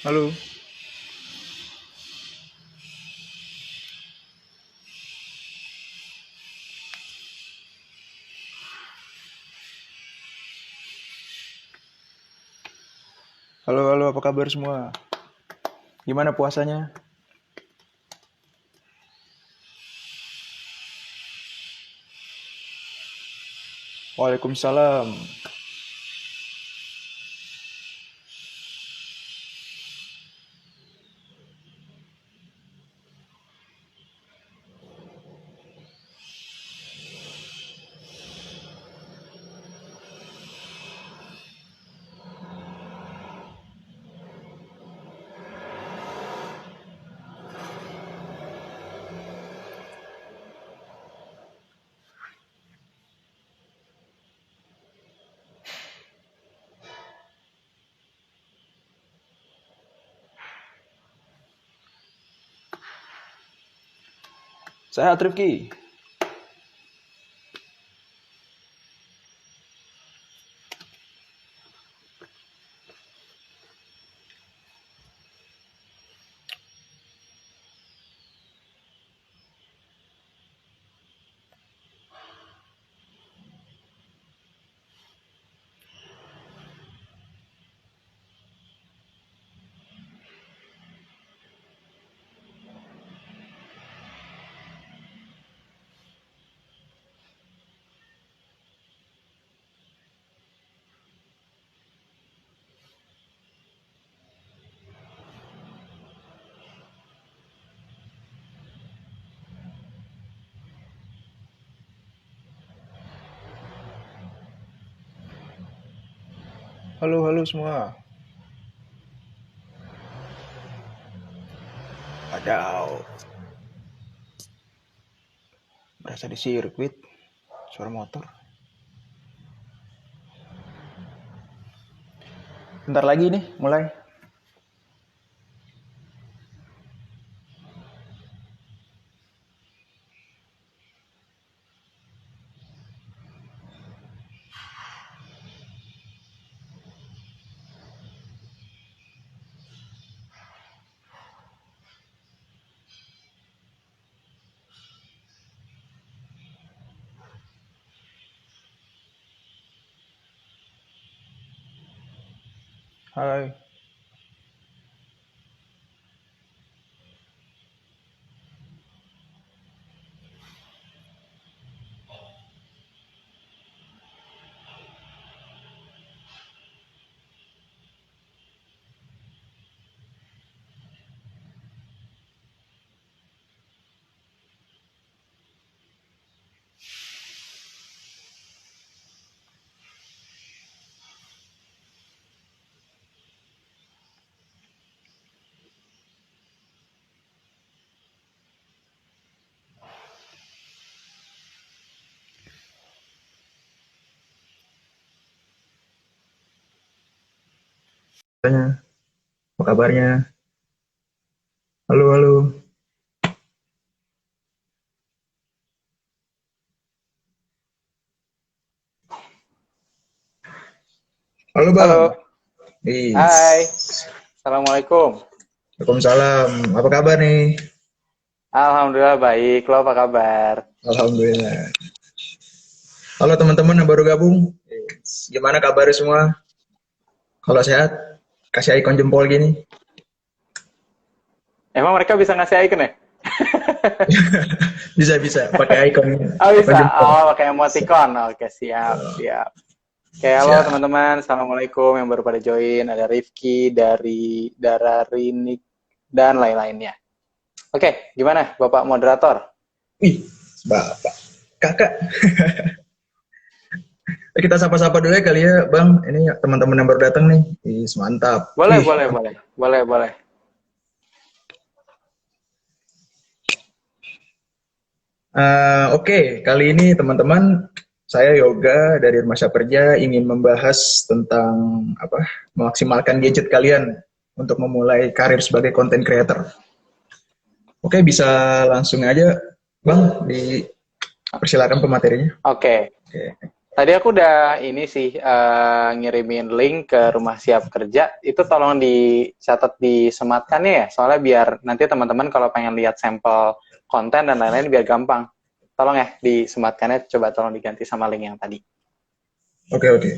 Halo, halo, halo, apa kabar semua? Gimana puasanya? Waalaikumsalam. Sehat, Rifki? Halo, halo semua. Ada berasa di sirkuit, suara motor. Bentar lagi nih, mulai. Hai. Apa kabarnya? Halo, halo. Halo, Bang. Halo, hai, assalamualaikum. Waalaikumsalam. Apa kabar nih? Alhamdulillah baik, lo apa kabar? Alhamdulillah. Halo teman-teman yang baru gabung. Gimana kabarnya semua? Kalau sehat, kasih ikon jempol gini. Emang mereka bisa ngasih icon ya? Bisa pakai ikon Oh ikon bisa, jempol. oh pakai emoticon. Oke siap, siap. Oke, halo Siap. teman-teman, assalamualaikum yang baru pada join. Ada Rifki dari Dara Rinik dan lain-lainnya. Oke, gimana Bapak Moderator? Wih, Bapak. Kakak. Kita sapa-sapa dulu ya kali ya, Bang. Ini teman-teman yang baru datang nih. Wih, mantap. Boleh, Wih. boleh, boleh, boleh, boleh. Oke, kali ini teman-teman, saya Yoga dari Rumah Saperja ingin membahas tentang apa? Memaksimalkan gadget kalian untuk memulai karir sebagai content creator. Oke, bisa langsung aja, Bang, dipersilakan pematerinya. Oke, Oke. Tadi aku udah ini sih ngirimin link ke Rumah Siap Kerja. Itu tolong dicatat disematkan ya, soalnya biar nanti teman-teman kalau pengen lihat sampel konten dan lain-lain biar gampang. Tolong ya disematkannya, coba tolong diganti sama link yang tadi. Oke, oke.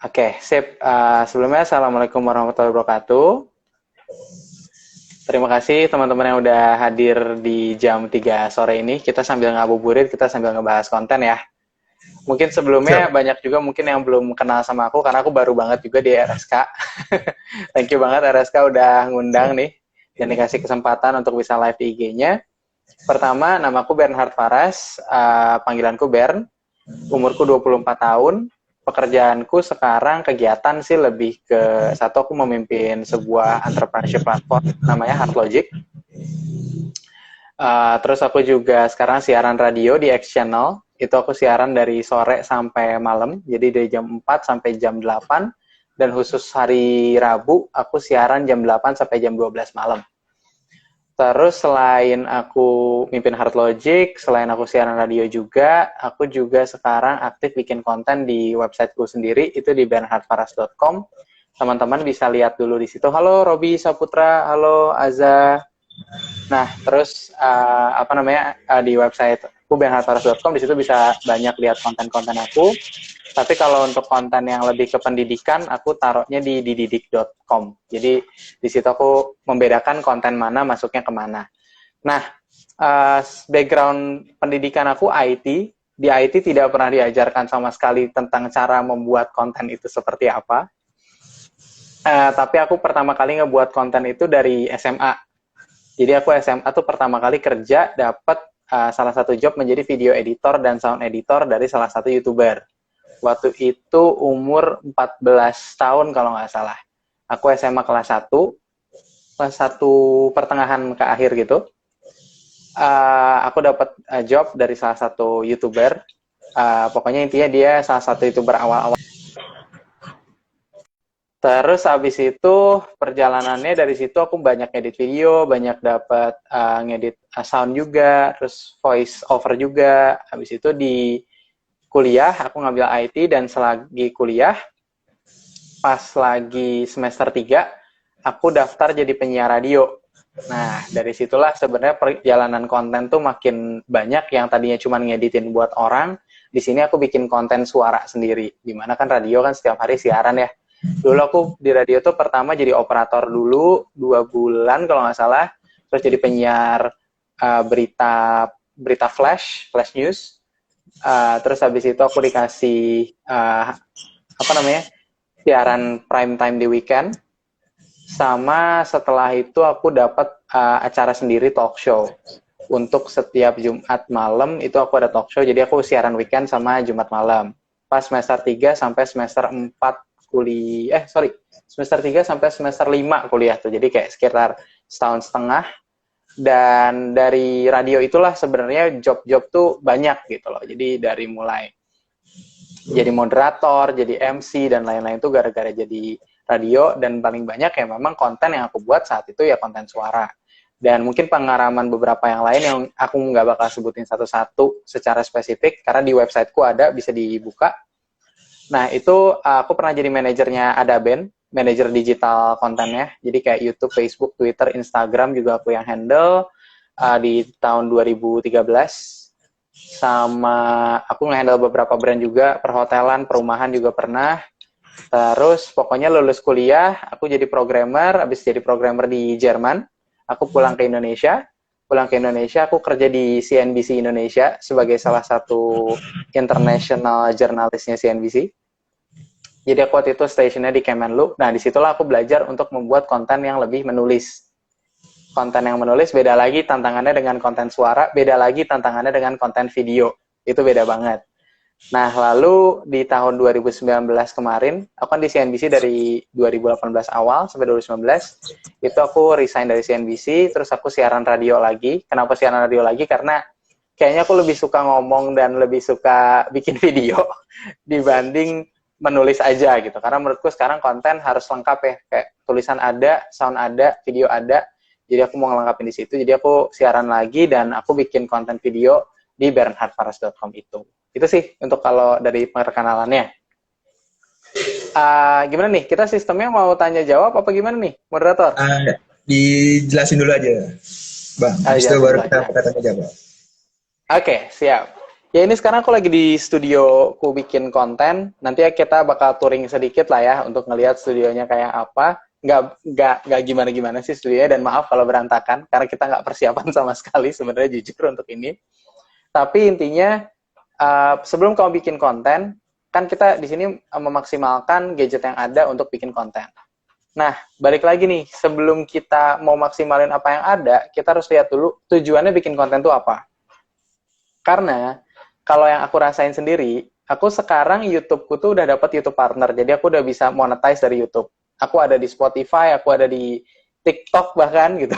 Oke, sip. Sebelumnya Assalamualaikum warahmatullahi wabarakatuh. Terima kasih teman-teman yang udah hadir di jam 3 sore ini. Kita sambil ngabuburit, kita sambil ngebahas konten ya. Mungkin sebelumnya Siap. banyak juga mungkin yang belum kenal sama aku karena aku baru banget juga di RSK. Thank you banget RSK udah ngundang nih dan dikasih kesempatan untuk bisa live di IG-nya. Pertama, namaku Bernhard Faras, panggilanku Bern, umurku 24 tahun, pekerjaanku sekarang kegiatan sih lebih ke satu, aku memimpin sebuah entrepreneurship platform namanya Heartlogic. Terus aku juga sekarang siaran radio di X Channel. Itu aku siaran dari sore sampai malam, jadi dari jam 4 sampai jam 8, dan khusus hari Rabu, aku siaran jam 8 sampai jam 12 malam. Terus selain aku mimpin Heartlogic, selain aku siaran radio juga, aku juga sekarang aktif bikin konten di websiteku sendiri, itu di bernhardfaras.com. Teman-teman bisa lihat dulu di situ. Halo Robi Saputra, halo Aza. Nah, terus di website bernhardfaras.com, di situ bisa banyak lihat konten-konten aku. Tapi kalau untuk konten yang lebih ke pendidikan, aku taruhnya di dididik.com. Jadi di situ aku membedakan konten mana masuknya kemana. Nah, background pendidikan aku IT. Di IT tidak pernah diajarkan sama sekali tentang cara membuat konten itu seperti apa. Tapi aku pertama kali ngebuat konten itu dari SMA. Jadi aku SMA tuh pertama kali kerja dapat salah satu job menjadi video editor dan sound editor dari salah satu YouTuber. Waktu itu umur 14 tahun kalau nggak salah. Aku SMA kelas 1 pertengahan ke akhir gitu. Aku dapat job dari salah satu YouTuber. Pokoknya intinya dia salah satu YouTuber awal-awal. Terus abis itu perjalanannya dari situ aku banyak edit video, banyak dapat ngedit sound juga, terus voice over juga. Abis itu di kuliah aku ngambil IT dan selagi kuliah pas lagi semester 3 aku daftar jadi penyiar radio. Nah, dari situlah sebenarnya perjalanan konten tuh makin banyak. Yang tadinya cuma ngeditin buat orang, di sini aku bikin konten suara sendiri. Dimana kan radio kan setiap hari siaran ya. Dulu aku di radio tuh pertama jadi operator dulu 2 bulan kalau nggak salah, terus jadi penyiar berita flash news. Terus habis itu aku dikasih siaran prime time di weekend. Sama setelah itu aku dapat acara sendiri talk show. Untuk setiap Jumat malam itu aku ada talk show, jadi aku siaran weekend sama Jumat malam. Pas semester 3 sampai semester 4 semester 3 sampai semester 5 kuliah tuh. Jadi kayak sekitar setahun setengah. Dan dari radio itulah sebenarnya job-job tuh banyak gitu loh. Jadi dari mulai jadi moderator, jadi MC, dan lain-lain tuh gara-gara jadi radio. Dan paling banyak ya memang konten yang aku buat saat itu ya konten suara. Dan mungkin pengalaman beberapa yang lain yang aku nggak bakal sebutin satu-satu secara spesifik, karena di websiteku ada, bisa dibuka. Nah, itu aku pernah jadi manajernya Adaben, manajer digital kontennya. Jadi kayak YouTube, Facebook, Twitter, Instagram juga aku yang handle di tahun 2013. Sama aku nge-handle beberapa brand juga, perhotelan, perumahan juga pernah. Terus pokoknya lulus kuliah, aku jadi programmer, habis jadi programmer di Jerman. Aku pulang ke Indonesia. Aku kerja di CNBC Indonesia sebagai salah satu international jurnalisnya CNBC. Jadi aku waktu itu stationnya di Kemenlu. Nah, disitulah aku belajar untuk membuat konten yang lebih menulis. Konten yang menulis beda lagi tantangannya dengan konten suara, beda lagi tantangannya dengan konten video. Itu beda banget. Nah, lalu di tahun 2019 kemarin, aku kan di CNBC dari 2018 awal sampai 2019, itu aku resign dari CNBC, terus aku siaran radio lagi. Kenapa siaran radio lagi? Karena kayaknya aku lebih suka ngomong dan lebih suka bikin video dibanding menulis aja gitu. Karena menurutku sekarang konten harus lengkap ya, kayak tulisan ada, sound ada, video ada. Jadi aku mau ngelengkapin di situ. Jadi aku siaran lagi dan aku bikin konten video di bernhardfaras.com itu. Itu sih untuk kalau dari perkenalannya. Gimana nih? Kita sistemnya mau tanya jawab apa gimana nih, moderator? Dijelasin dulu aja, Bang. Habis itu Jelasin baru dulu kita aja. tanya jawab. Oke, siap. Ya ini sekarang aku lagi di studio, aku bikin konten. Nanti ya kita bakal touring sedikit lah ya untuk ngelihat studionya kayak apa. Nggak gimana-gimana sih studionya, dan maaf kalau berantakan karena kita nggak persiapan sama sekali sebenarnya, jujur untuk ini. Tapi intinya sebelum kamu bikin konten, kan kita di sini memaksimalkan gadget yang ada untuk bikin konten. Nah, balik lagi nih, sebelum kita mau maksimalin apa yang ada, kita harus lihat dulu tujuannya bikin konten itu apa. Karena kalau yang aku rasain sendiri, aku sekarang YouTube-ku tuh udah dapat YouTube Partner, jadi aku udah bisa monetize dari YouTube. Aku ada di Spotify, aku ada di TikTok bahkan gitu.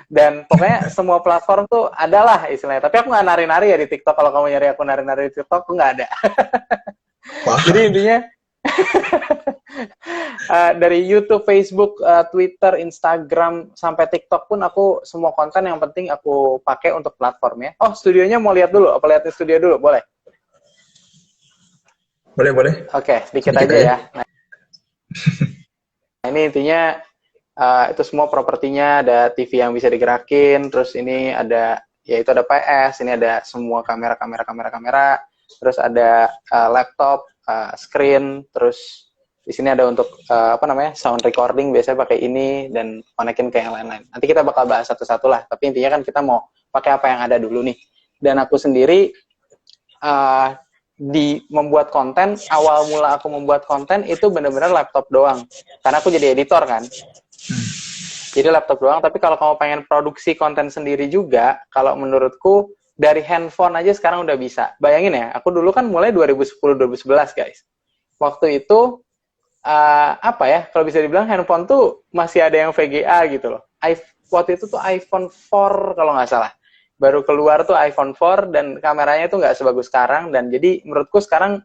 Dan pokoknya semua platform tuh adalah istilahnya. Tapi aku nggak nari-nari ya di TikTok. Kalau kamu nyari aku nari-nari di TikTok, aku nggak ada. Jadi intinya dari YouTube, Facebook, Twitter, Instagram, sampai TikTok pun aku semua konten yang penting aku pakai untuk platformnya. Oh, studionya mau lihat dulu? Apa lihat di studio dulu? Boleh? Boleh. Oke, sedikit aja ya. Nah, ini intinya itu semua propertinya, ada TV yang bisa digerakin, terus ini ada, yaitu ada PS, ini ada semua kamera, terus ada laptop, screen, terus di sini ada untuk sound recording, biasanya pakai ini dan konekin ke yang lain-lain. Nanti kita bakal bahas satu-satu lah, tapi intinya kan kita mau pakai apa yang ada dulu nih. Dan aku sendiri di membuat konten, awal mula aku membuat konten itu benar-benar laptop doang, karena aku jadi editor kan. Jadi laptop doang, tapi kalau kamu pengen produksi konten sendiri juga, kalau menurutku dari handphone aja sekarang udah bisa. Bayangin ya, aku dulu kan mulai 2010-2011 guys. Waktu itu kalau bisa dibilang handphone tuh masih ada yang VGA gitu loh. Waktu itu tuh iPhone 4 kalau nggak salah. Baru keluar tuh iPhone 4 dan kameranya tuh nggak sebagus sekarang. Dan jadi menurutku sekarang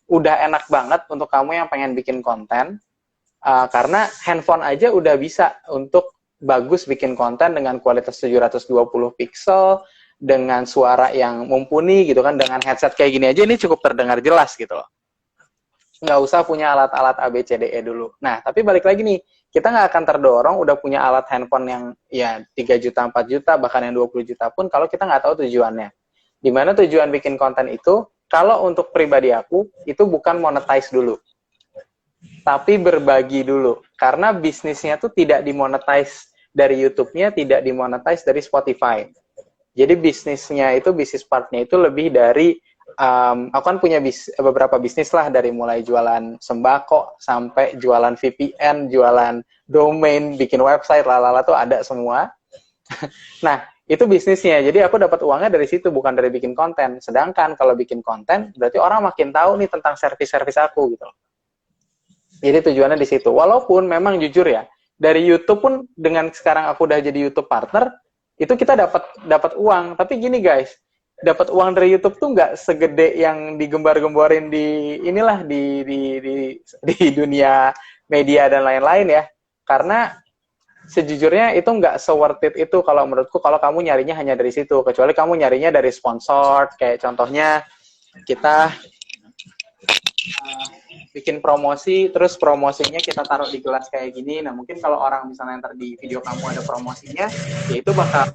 udah enak banget untuk kamu yang pengen bikin konten. Karena handphone aja udah bisa untuk bagus bikin konten dengan kualitas 720 pixel, dengan suara yang mumpuni gitu kan, dengan headset kayak gini aja ini cukup terdengar jelas gitu loh. Nggak usah punya alat-alat ABCDE dulu. Nah, tapi balik lagi nih, kita nggak akan terdorong udah punya alat handphone yang ya 3 juta, 4 juta, bahkan yang 20 juta pun kalau kita nggak tahu tujuannya. Dimana tujuan bikin konten itu, kalau untuk pribadi aku, itu bukan monetize dulu, tapi berbagi dulu. Karena bisnisnya tuh tidak dimonetize dari YouTube-nya, tidak dimonetize dari Spotify. Jadi bisnisnya itu, bisnis partnya itu lebih dari aku kan punya beberapa bisnis lah, dari mulai jualan sembako sampai jualan VPN, jualan domain, bikin website, lalala tuh ada semua. Nah, itu bisnisnya. Jadi aku dapat uangnya dari situ, bukan dari bikin konten. Sedangkan kalau bikin konten, berarti orang makin tahu nih tentang servis-servis aku gitu. Jadi tujuannya di situ. Walaupun memang jujur ya, dari YouTube pun dengan sekarang aku udah jadi YouTube partner, itu kita dapat uang. Tapi gini guys, dapat uang dari YouTube tuh nggak segede yang digembar-gemborin di inilah di dunia media dan lain-lain ya. Karena sejujurnya itu nggak se-worth it itu kalau menurutku, kalau kamu nyarinya hanya dari situ. Kecuali kamu nyarinya dari sponsor, kayak contohnya kita bikin promosi, terus promosinya kita taruh di gelas kayak gini. Nah, mungkin kalau orang misalnya ntar di video kamu ada promosinya, ya itu bakal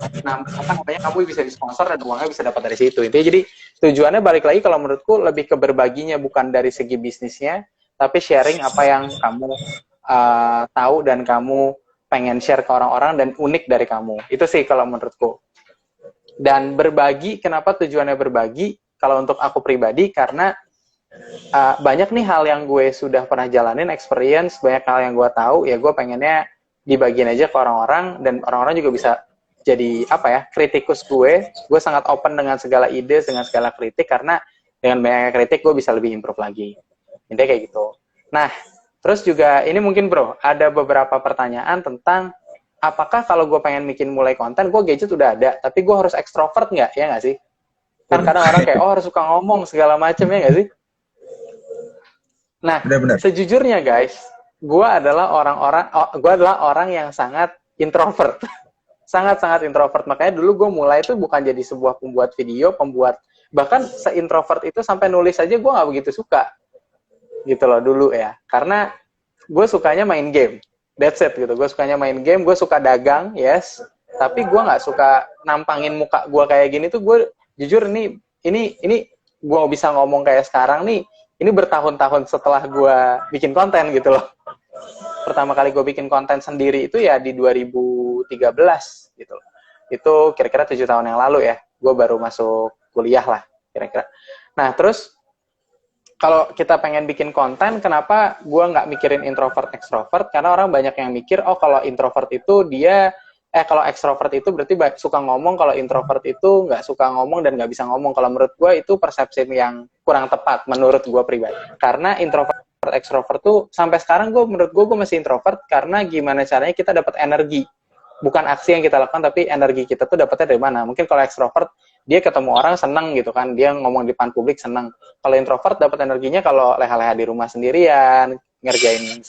kamu bisa disponsor dan uangnya bisa dapat dari situ. Intinya jadi tujuannya balik lagi kalau menurutku lebih ke berbaginya, bukan dari segi bisnisnya, tapi sharing apa yang kamu tahu dan kamu pengen share ke orang-orang dan unik dari kamu. Itu sih kalau menurutku. Dan berbagi, kenapa tujuannya berbagi? Kalau untuk aku pribadi, karena banyak nih hal yang gue sudah pernah jalanin, experience, banyak hal yang gue tahu, ya gue pengennya dibagiin aja ke orang-orang, dan orang-orang juga bisa jadi kritikus gue sangat open dengan segala ide, dengan segala kritik, karena dengan banyak kritik gue bisa lebih improve lagi. Intinya kayak gitu. Nah, terus juga ini mungkin bro, ada beberapa pertanyaan tentang apakah kalau gue pengen mulai konten, gue gadget udah ada, tapi gue harus extrovert nggak, ya nggak sih? Kan kadang orang kayak, harus suka ngomong segala macam, ya nggak sih? Nah, benar. Sejujurnya guys, gue adalah orang yang sangat introvert. Sangat-sangat introvert. Makanya dulu gue mulai itu bukan jadi sebuah pembuat video, pembuat Bahkan se-introvert itu sampai nulis aja gue nggak begitu suka gitu loh dulu ya, karena gue sukanya main game, that's it gitu. Gue sukanya main game, gue suka dagang, yes, tapi gue nggak suka nampangin muka gue kayak gini tuh. Gue jujur ini gue bisa ngomong kayak sekarang nih, ini bertahun-tahun setelah gue bikin konten gitu loh. Pertama kali gue bikin konten sendiri itu ya di 2013 gitu loh. Itu kira-kira 7 tahun yang lalu ya, gue baru masuk kuliah lah kira-kira. Nah terus kalau kita pengen bikin konten, kenapa gue nggak mikirin introvert extrovert? Karena orang banyak yang mikir, oh kalau introvert itu dia, kalau extrovert itu berarti suka ngomong, kalau introvert itu nggak suka ngomong dan nggak bisa ngomong. Kalau menurut gue itu persepsi yang kurang tepat menurut gue pribadi. Karena introvert extrovert tuh sampai sekarang menurut gue masih introvert, karena gimana caranya kita dapat energi. Bukan aksi yang kita lakukan, tapi energi kita tuh dapatnya dari mana. Mungkin kalau extrovert, dia ketemu orang seneng gitu kan, dia ngomong di depan publik seneng. Kalau introvert dapat energinya kalau leha-leha di rumah sendirian, ngerjain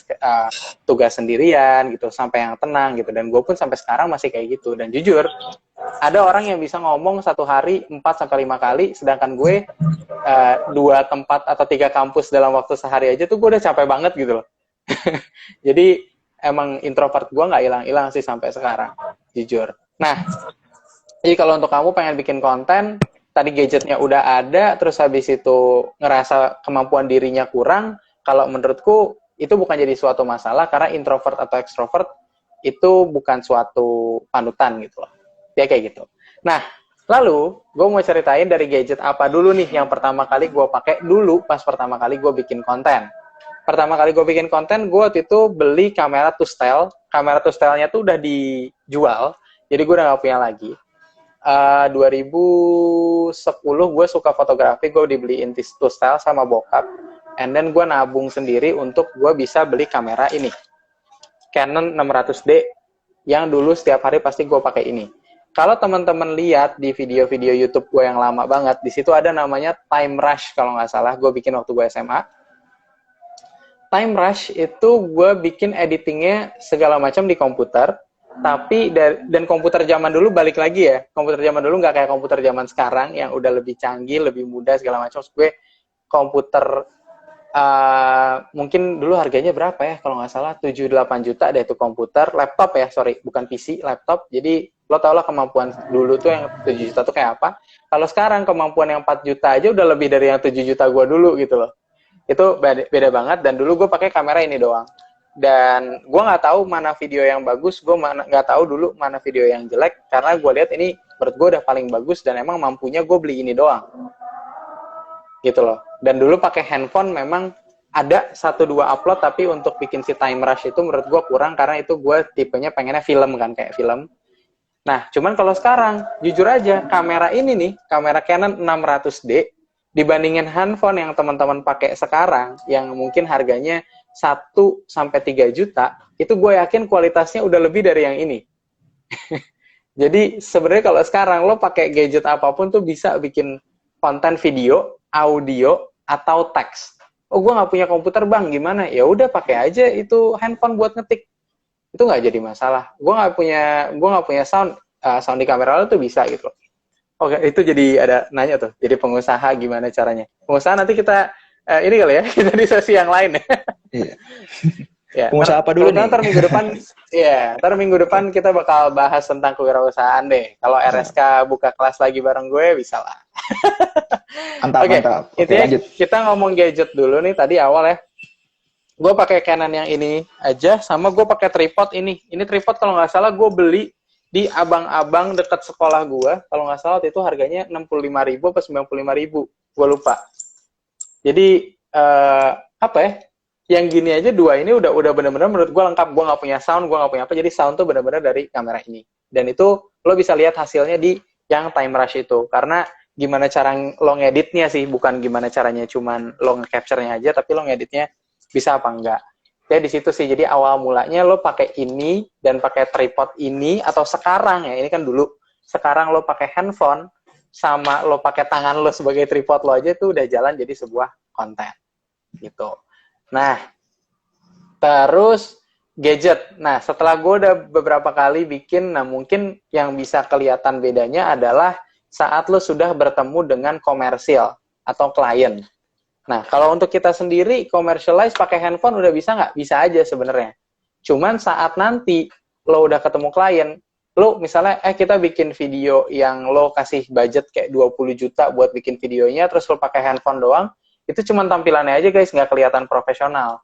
tugas sendirian gitu, sampai yang tenang gitu. Dan gue pun sampai sekarang masih kayak gitu. Dan jujur, ada orang yang bisa ngomong satu hari 4-5 kali, sedangkan gue 2 tempat atau 3 kampus dalam waktu sehari aja tuh gue udah capek banget gitu loh. Jadi emang introvert gue nggak hilang-hilang sih sampai sekarang, jujur. Nah, jadi kalau untuk kamu pengen bikin konten, tadi gadgetnya udah ada, terus habis itu ngerasa kemampuan dirinya kurang, kalau menurutku itu bukan jadi suatu masalah, karena introvert atau extrovert itu bukan suatu panutan gitu loh. Ya kayak gitu. Nah, lalu gue mau ceritain dari gadget apa dulu nih yang pertama kali gue pakai dulu pas pertama kali gue bikin konten. Pertama kali gue bikin konten, gue waktu itu beli kamera to style. Kamera to style-nya tuh udah dijual, jadi gue udah gak punya lagi. 2010 gue suka fotografi, gue dibeliin to style sama bokap, and then gue nabung sendiri untuk gue bisa beli kamera ini, Canon 600D, yang dulu setiap hari pasti gue pakai ini. Kalau teman-teman lihat di video-video YouTube gue yang lama banget, di situ ada namanya Time Rush kalau nggak salah, gue bikin waktu gue SMA. Time Rush itu gue bikin editingnya segala macam di komputer, tapi dan komputer zaman dulu balik lagi ya, komputer zaman dulu nggak kayak komputer zaman sekarang yang udah lebih canggih, lebih mudah segala macam. Gue komputer mungkin dulu harganya berapa ya, kalau nggak salah 7-8 juta deh itu komputer, laptop ya, sorry, bukan PC, laptop. Jadi lo tau lah kemampuan dulu tuh yang 7 juta tuh kayak apa. Kalau sekarang kemampuan yang 4 juta aja udah lebih dari yang 7 juta gue dulu gitu loh. Itu beda banget. Dan dulu gue pakai kamera ini doang, dan gue nggak tahu mana video yang bagus, gue nggak tahu dulu mana video yang jelek, karena gue lihat ini menurut gue udah paling bagus dan emang mampunya gue beli ini doang gitu loh. Dan dulu pakai handphone memang ada 1-2 upload, tapi untuk bikin si Time Rush itu menurut gue kurang, karena itu gue tipenya pengennya film kan, kayak film. Nah cuman kalau sekarang jujur aja, kamera ini nih, kamera Canon 600D dibandingin handphone yang teman-teman pakai sekarang yang mungkin harganya 1-3 juta, itu gue yakin kualitasnya udah lebih dari yang ini. Jadi sebenarnya kalau sekarang lo pakai gadget apapun tuh bisa bikin konten video, audio, atau teks. Oh gue nggak punya komputer bang, gimana? Ya udah pakai aja itu handphone buat ngetik. Itu nggak jadi masalah. Gue nggak punya sound di kamera lo tuh bisa gitu. Oke, itu jadi ada nanya tuh. Jadi pengusaha gimana caranya? Pengusaha nanti kita ini kali ya, kita di sesi yang lain ya. Iya. Ya, Pengusaha apa dulu nih? Ntar minggu depan, ya, ntar minggu depan kita bakal bahas tentang kewirausahaan deh. Kalau RSK buka kelas lagi bareng gue, bisa lah. Mantap. Oke, intinya lanjut. kita ngomong gadget dulu nih tadi awal ya. Gue pakai Canon yang ini aja, sama gue pakai tripod ini. Ini tripod kalau nggak salah gue beli di abang-abang dekat sekolah gue. Kalau nggak salah itu harganya 65.000 atau 95.000, gue lupa. Jadi apa ya? Yang gini aja 2 ini udah benar-benar menurut gue lengkap. Gue nggak punya sound, gue nggak punya apa. Jadi sound tuh benar-benar dari kamera ini. Dan itu lo bisa lihat hasilnya di yang Time Rush itu. Karena gimana cara lo ngeditnya sih, bukan gimana caranya cuman lo nge-capture-nya aja, tapi lo ngeditnya bisa apa enggak. Ya di situ sih. Jadi awal mulanya lo pakai ini dan pakai tripod ini, atau sekarang ya, ini kan dulu. Sekarang lo pakai handphone sama lo pakai tangan lo sebagai tripod lo aja tuh udah jalan jadi sebuah konten gitu. Nah, terus gadget. Nah, setelah gue udah beberapa kali bikin, nah mungkin yang bisa kelihatan bedanya adalah saat lo sudah bertemu dengan komersil atau klien. Nah, kalau untuk kita sendiri, commercialize pakai handphone udah bisa nggak? Bisa aja sebenarnya. Cuman saat nanti lo udah ketemu klien, lo misalnya, kita bikin video yang lo kasih budget kayak 20 juta buat bikin videonya, terus lo pakai handphone doang, itu cuman tampilannya aja guys, nggak kelihatan profesional.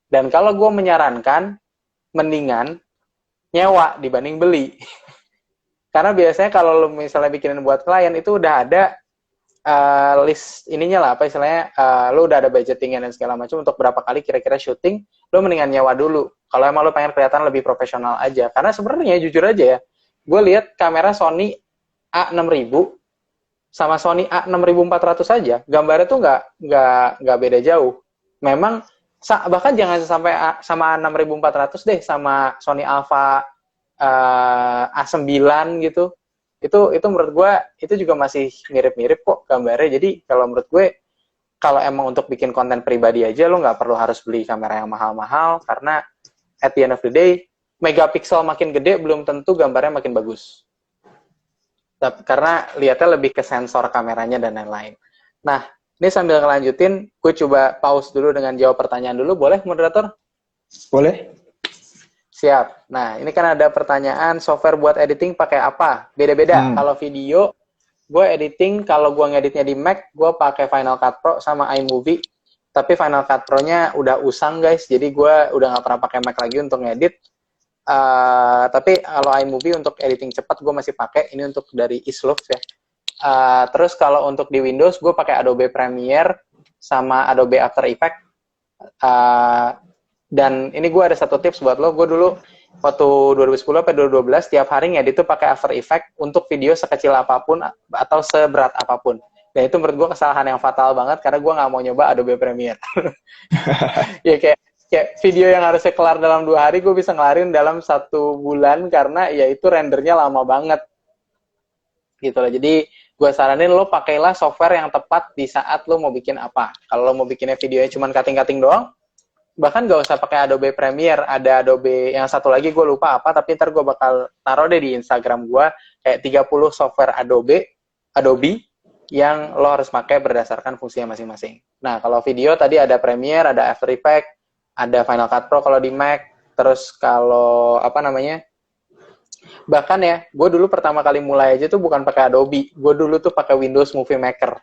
Dan kalau gue menyarankan, mendingan nyewa dibanding beli. Karena biasanya kalau lo misalnya bikinin buat klien, itu udah ada list ininya lah, apa istilahnya, lo udah ada budgetingnya dan segala macam untuk berapa kali kira-kira syuting, lo mendingan nyewa dulu kalau emang lo pengen kelihatan lebih profesional aja. Karena sebenarnya jujur aja ya, gue lihat kamera Sony A6000 sama Sony A6400 aja, gambarnya tuh nggak beda jauh. Memang bahkan jangan sampai sama A6400 deh, sama Sony Alpha A9 gitu. Itu menurut gue itu juga masih mirip-mirip kok gambarnya. Jadi kalau menurut gue, kalau emang untuk bikin konten pribadi aja, lo nggak perlu harus beli kamera yang mahal-mahal, karena at the end of the day, megapiksel makin gede belum tentu gambarnya makin bagus. Karena lihatnya lebih ke sensor kameranya dan lain-lain. Nah, ini sambil ngelanjutin, gue coba pause dulu dengan jawab pertanyaan dulu, boleh moderator? Boleh. Siap. Nah, ini kan ada pertanyaan, software buat editing pakai apa? Beda-beda. Kalau video, gue editing, kalau gue ngeditnya di Mac, gue pakai Final Cut Pro sama iMovie. Tapi Final Cut Pro-nya udah usang, guys. Jadi gue udah nggak pernah pakai Mac lagi untuk ngedit. Tapi kalau iMovie untuk editing cepat, gue masih pakai. Ini untuk dari Isloof ya. Terus kalau untuk di Windows, gue pakai Adobe Premiere sama Adobe After Effects. Dan ini gue ada satu tips buat lo. Gue dulu waktu 2010 sampai 2012 tiap hari ngedit tuh pakai After Effects untuk video sekecil apapun atau seberat apapun. Dan itu menurut gue kesalahan yang fatal banget karena gue nggak mau nyoba Adobe Premiere. Ya kayak video yang harusnya kelar dalam 2 hari gue bisa ngelarin dalam 1 bulan karena ya itu rendernya lama banget. Gitu loh. Jadi gue saranin lo pakailah software yang tepat di saat lo mau bikin apa. Kalau lo mau bikinnya videonya cuma cutting-cutting doang, bahkan gak usah pakai Adobe Premiere, ada Adobe yang satu lagi gue lupa apa, tapi ntar gue bakal taruh deh di Instagram gue kayak 30 software Adobe yang lo harus pakai berdasarkan fungsinya masing-masing. Nah, kalau video tadi ada Premiere, ada After Effects, ada Final Cut Pro kalau di Mac, terus kalau bahkan ya, gue dulu pertama kali mulai aja tuh bukan pakai Adobe, gue dulu tuh pakai Windows Movie Maker.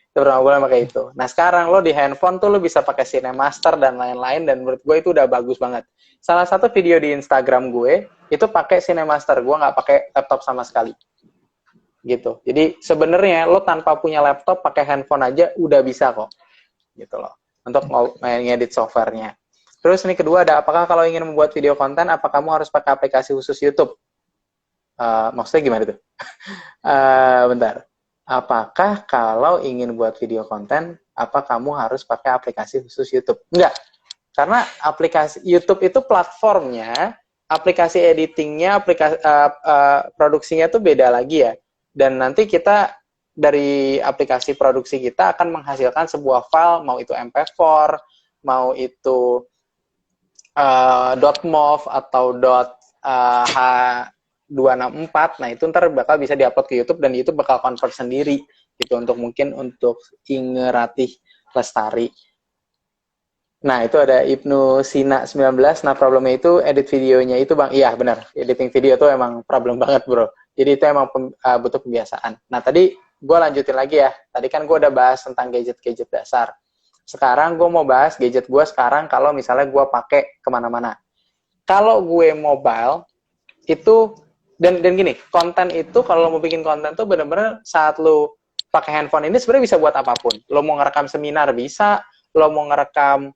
Pertama gue pakai itu. Nah sekarang lo di handphone tuh lo bisa pakai Cinemaster dan lain-lain, dan menurut gue itu udah bagus banget. Salah satu video di Instagram gue itu pakai Cinemaster, gue nggak pakai laptop sama sekali. Gitu. Jadi sebenarnya lo tanpa punya laptop pakai handphone aja udah bisa kok. Gitu loh. Untuk ngedit softwarenya. Terus ini kedua ada, apakah kalau ingin membuat video konten, apa kamu harus pakai aplikasi khusus YouTube? Maksudnya gimana tuh? Bentar. Apakah kalau ingin buat video konten, apa kamu harus pakai aplikasi khusus YouTube? Enggak. Karena aplikasi YouTube itu platformnya, aplikasi editingnya, produksinya itu beda lagi ya. Dan nanti kita dari aplikasi produksi kita akan menghasilkan sebuah file, mau itu MP4, mau itu .mov atau .h264, nah itu ntar bakal bisa diupload ke YouTube dan YouTube bakal convert sendiri gitu untuk Inge Ratih Lestari. Nah itu ada Ibnu Sina 19. Nah problemnya itu edit videonya itu bang, iya benar, editing video tuh emang problem banget bro. Jadi itu emang butuh kebiasaan. Nah tadi gue lanjutin lagi ya. Tadi kan gue udah bahas tentang gadget-gadget dasar. Sekarang gue mau bahas gadget gue sekarang kalau misalnya gue pakai kemana-mana. Kalau gue mobile itu dan gini, konten itu kalau lo mau bikin konten tuh bener-bener saat lo pakai handphone ini sebenarnya bisa buat apapun. Lo mau ngerekam seminar bisa, lo mau ngerekam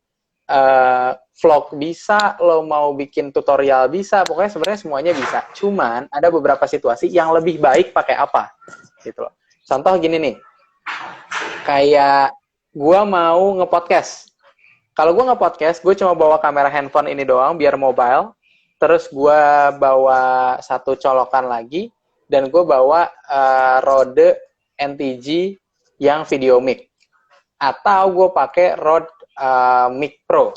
vlog bisa, lo mau bikin tutorial bisa, pokoknya sebenarnya semuanya bisa. Cuman ada beberapa situasi yang lebih baik pakai apa, gitu loh. Contoh gini nih, kayak gue mau nge-podcast. Kalau gue nge-podcast, gue cuma bawa kamera handphone ini doang biar mobile. Terus gue bawa satu colokan lagi, dan gue bawa Rode NTG yang video mic. Atau gue pakai Rode Mic Pro.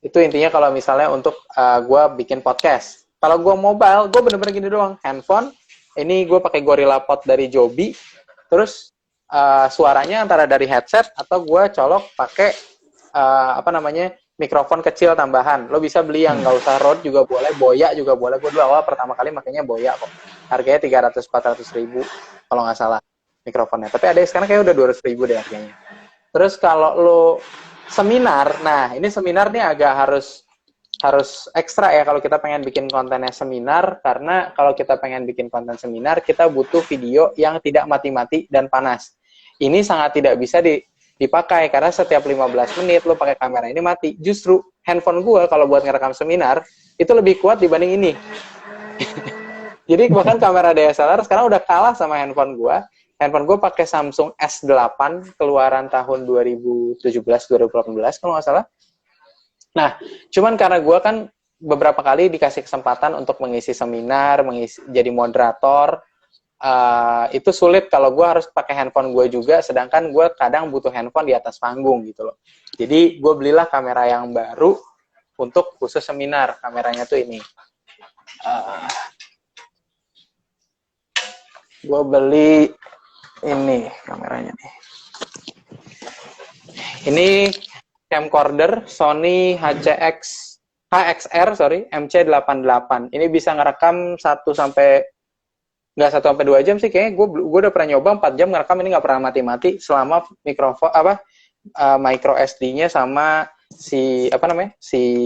Itu intinya kalau misalnya untuk gue bikin podcast. Kalau gue mobile, gue bener-bener gini doang. Handphone, ini gue pakai Gorilla Pod dari Joby, terus suaranya antara dari headset atau gue colok pakai mikrofon kecil tambahan. Lo bisa beli yang nggak usah Rode juga boleh, Boya juga boleh. Gue dulu awal pertama kali makanya Boya kok. Harganya 300-400 ribu kalau nggak salah mikrofonnya. Tapi ada yang sekarang kayak udah 200 ribu deh harganya. Terus kalau lo seminar, nah ini seminar nih agak harus ekstra ya kalau kita pengen bikin kontennya seminar, karena kalau kita pengen bikin konten seminar, kita butuh video yang tidak mati-mati dan panas. Ini sangat tidak bisa dipakai, karena setiap 15 menit lo pakai kamera ini mati. Justru handphone gue kalau buat ngerekam seminar, itu lebih kuat dibanding ini. Jadi bahkan kamera DSLR sekarang udah kalah sama handphone gue. Handphone gue pakai Samsung S8 keluaran tahun 2017-2018 kalau nggak salah. Nah, cuman karena gue kan beberapa kali dikasih kesempatan untuk mengisi seminar, jadi moderator, itu sulit kalau gue harus pakai handphone gue juga, sedangkan gue kadang butuh handphone di atas panggung gitu loh. Jadi gue belilah kamera yang baru untuk khusus seminar. Kameranya tuh ini. Gue beli ini kameranya nih. Ini camcorder Sony HXR MC88. Ini bisa ngerekam 1 sampai 2 jam sih kayaknya. Gue udah pernah nyoba 4 jam ngerekam, ini nggak pernah mati-mati selama mikrofon micro SD-nya sama si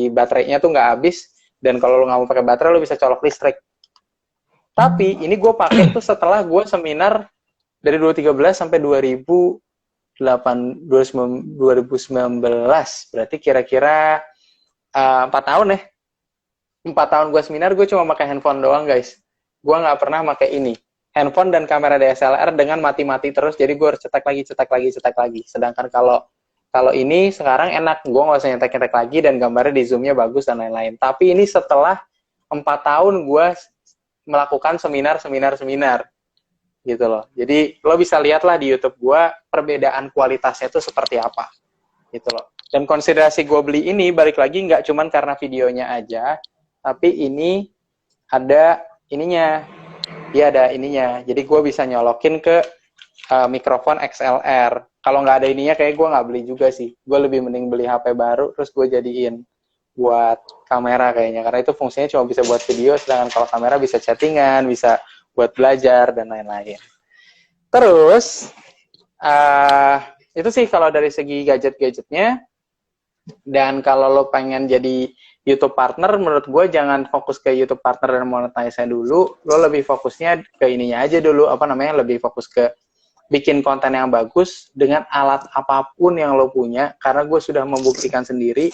baterainya tuh nggak habis. Dan kalau lo nggak mau pakai baterai, lo bisa colok listrik. Tapi ini gue pakai tuh setelah gue seminar dari 2013 sampai 2019, berarti kira-kira 4 tahun ya. 4 tahun gue seminar, gue cuma pakai handphone doang guys. Gue nggak pernah pakai ini. Handphone dan kamera DSLR dengan mati-mati terus, jadi gue harus cetak lagi. Sedangkan kalau ini sekarang enak, gue nggak usah nyetek lagi dan gambarnya di zoom-nya bagus dan lain-lain. Tapi ini setelah 4 tahun gue melakukan seminar gitu loh. Jadi lo bisa lihatlah di YouTube gue perbedaan kualitasnya itu seperti apa gitu loh. Dan konsiderasi gue beli ini balik lagi nggak cuman karena videonya aja, tapi ini ada ininya. Dia ada ininya. Jadi gue bisa nyolokin ke mikrofon XLR. Kalau nggak ada ininya kayak gue nggak beli juga sih. Gue lebih mending beli HP baru terus gue jadiin buat kamera kayaknya, karena itu fungsinya cuma bisa buat video, sedangkan kalau kamera bisa chattingan, bisa buat belajar dan lain-lain. Terus itu sih kalau dari segi gadget-gadgetnya. Dan kalau lo pengen jadi YouTube partner, menurut gue jangan fokus ke YouTube partner dan monetize dulu. Lo lebih fokusnya ke ininya aja dulu, lebih fokus ke bikin konten yang bagus dengan alat apapun yang lo punya, karena gue sudah membuktikan sendiri,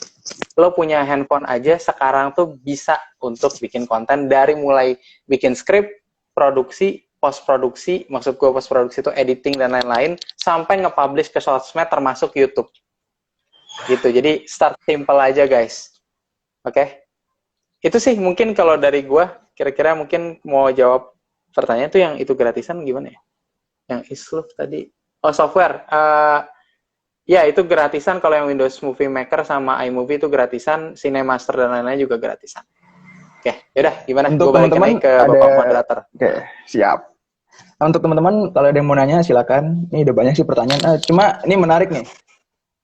lo punya handphone aja sekarang tuh bisa untuk bikin konten, dari mulai bikin skrip, produksi, post-produksi, maksud gue post-produksi itu editing dan lain-lain, sampai nge-publish ke sosmed termasuk YouTube. Gitu, jadi start simple aja guys. Oke? Itu sih mungkin kalau dari gue, kira-kira mungkin mau jawab pertanyaan tuh yang itu gratisan gimana ya? Yang Isluf tadi, software, ya itu gratisan. Kalau yang Windows Movie Maker sama iMovie itu gratisan, Cinemaster dan lain-lain juga gratisan. Oke, yaudah gimana? Untuk teman-teman ke Bapak moderator. Oke, siap. Nah, untuk teman-teman kalau ada yang mau nanya silakan. Ini udah banyak sih pertanyaan. Cuma ini menarik nih.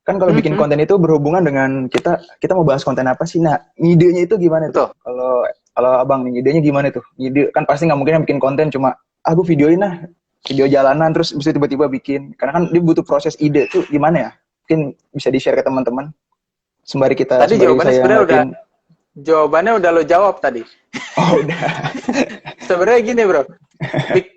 Kan kalau bikin konten itu berhubungan dengan kita mau bahas konten apa sih? Nah, idenya itu gimana tuh? Kalau abang nih, idenya gimana tuh? Ide kan pasti nggak mungkin bikin konten cuma gue videoin lah. Video jalanan terus bisa tiba-tiba bikin, karena kan dia butuh proses ide tuh gimana ya, mungkin bisa di-share ke teman-teman sembari kita tadi jawabannya udah lo jawab tadi. Oh udah. Sebenarnya gini bro,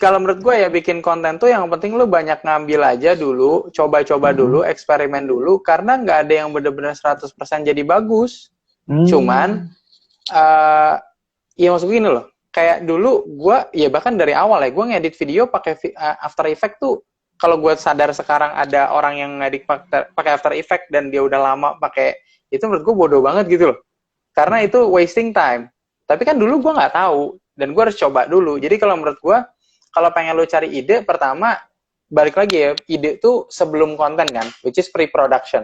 kalau menurut gue ya bikin konten tuh yang penting lo banyak ngambil aja dulu, coba-coba dulu, eksperimen dulu, karena nggak ada yang benar-benar 100% jadi bagus. Cuman ya maksud gue gini loh, kayak dulu gue, ya bahkan dari awal ya, gue ngedit video pakai After Effects tuh, kalau gue sadar sekarang ada orang yang ngedit pakai After Effects dan dia udah lama pakai, itu menurut gue bodoh banget gitu loh. Karena itu wasting time. Tapi kan dulu gue nggak tahu, dan gue harus coba dulu. Jadi kalau menurut gue, kalau pengen lo cari ide, pertama, balik lagi ya, ide tuh sebelum konten kan, which is pre-production.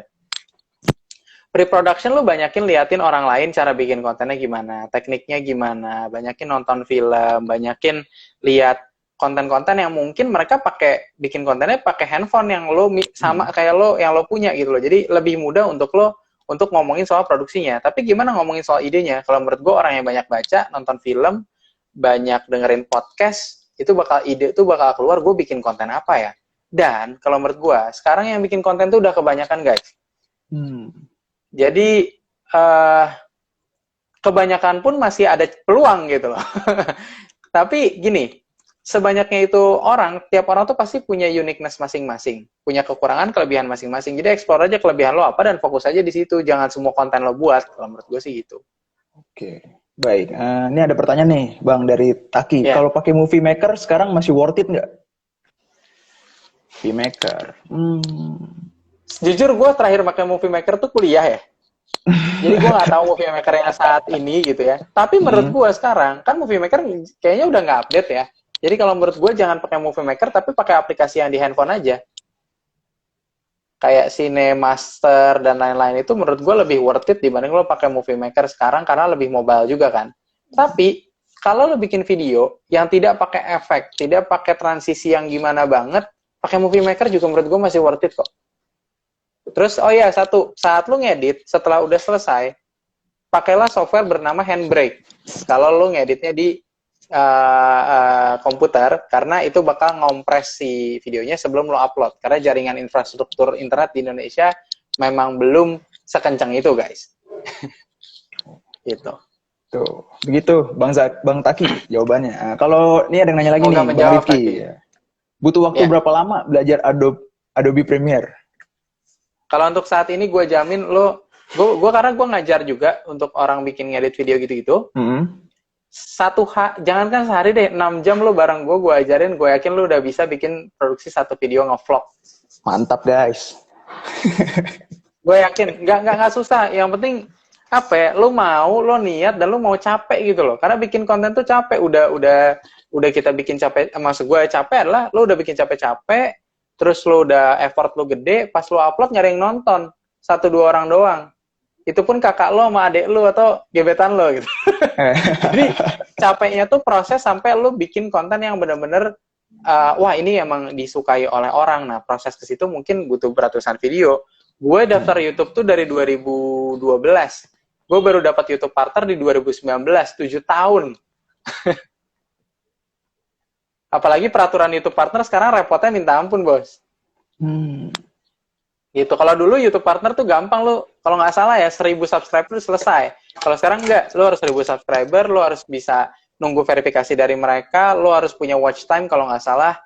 Pre-production lu banyakin liatin orang lain cara bikin kontennya gimana, tekniknya gimana, banyakin nonton film, banyakin lihat konten-konten yang mungkin mereka bikin kontennya pakai handphone yang lo sama kayak lo yang lo punya gitu loh. Jadi lebih mudah untuk lo untuk ngomongin soal produksinya. Tapi gimana ngomongin soal idenya? Kalau menurut gue orang yang banyak baca, nonton film, banyak dengerin podcast, ide itu bakal keluar gue bikin konten apa ya. Dan kalau menurut gue, sekarang yang bikin konten tuh udah kebanyakan guys. Jadi kebanyakan pun masih ada peluang gitu loh. Tapi gini, sebanyaknya itu tiap orang tuh pasti punya uniqueness masing-masing, punya kekurangan, kelebihan masing-masing. Jadi explore aja kelebihan lo apa dan fokus aja di situ. Jangan semua konten lo buat. Kalau menurut gue sih gitu. Oke, baik. Ini ada pertanyaan nih, Bang, dari Taki. Yeah. Kalau pakai Movie Maker sekarang masih worth it nggak? Movie Maker. Jujur gue terakhir pakai Movie Maker tuh kuliah ya. Jadi gue nggak tahu Movie Maker yang saat ini gitu ya. Tapi menurut gue sekarang kan Movie Maker kayaknya udah nggak update ya. Jadi kalau menurut gue jangan pakai Movie Maker tapi pakai aplikasi yang di handphone aja. Kayak Cinemaster dan lain-lain itu menurut gue lebih worth it dibanding lo pakai Movie Maker sekarang karena lebih mobile juga kan. Tapi kalau lo bikin video yang tidak pakai efek, tidak pakai transisi yang gimana banget, pakai Movie Maker juga menurut gue masih worth it kok. Terus saat lo ngedit setelah udah selesai, pakailah software bernama Handbrake. Kalau lo ngeditnya di komputer, karena itu bakal ngompres si videonya sebelum lo upload. Karena jaringan infrastruktur internet di Indonesia memang belum sekencang itu, guys. Gitu. Tuh, begitu, Bang Taki jawabannya. Kalau ini ada yang nanya lagi nih, Bang Rifki. Butuh waktu berapa lama belajar Adobe Premiere? Kalau untuk saat ini gue jamin gue karena gue ngajar juga untuk orang bikin ngedit video gitu-gitu. Jangankan sehari deh, 6 jam lo bareng gue ajarin, gue yakin lo udah bisa bikin produksi satu video nge-vlog. Mantap guys. Gue yakin, nggak susah. Yang penting apa ya, lo niat dan lo mau capek gitu loh. Karena bikin konten tuh capek, udah kita bikin capek. Maksud gue capek adalah lo udah bikin capek-capek, terus lo udah effort lo gede, pas lo upload nyari yang nonton 1-2 orang doang. Itu pun kakak lo sama adik lo atau gebetan lo gitu. Jadi capeknya tuh proses sampai lo bikin konten yang bener-bener wah ini emang disukai oleh orang. Nah proses ke situ mungkin butuh beratusan video. Gue daftar YouTube tuh dari 2012. Gue baru dapat YouTube Partner di 2019, 7 tahun. Apalagi peraturan YouTube Partner sekarang repotnya minta ampun, bos. Gitu. Kalau dulu YouTube Partner tuh gampang, lo kalau nggak salah ya 1.000 subscriber selesai. Kalau sekarang nggak, lo harus 1.000 subscriber, lo harus bisa nunggu verifikasi dari mereka, lo harus punya watch time kalau nggak salah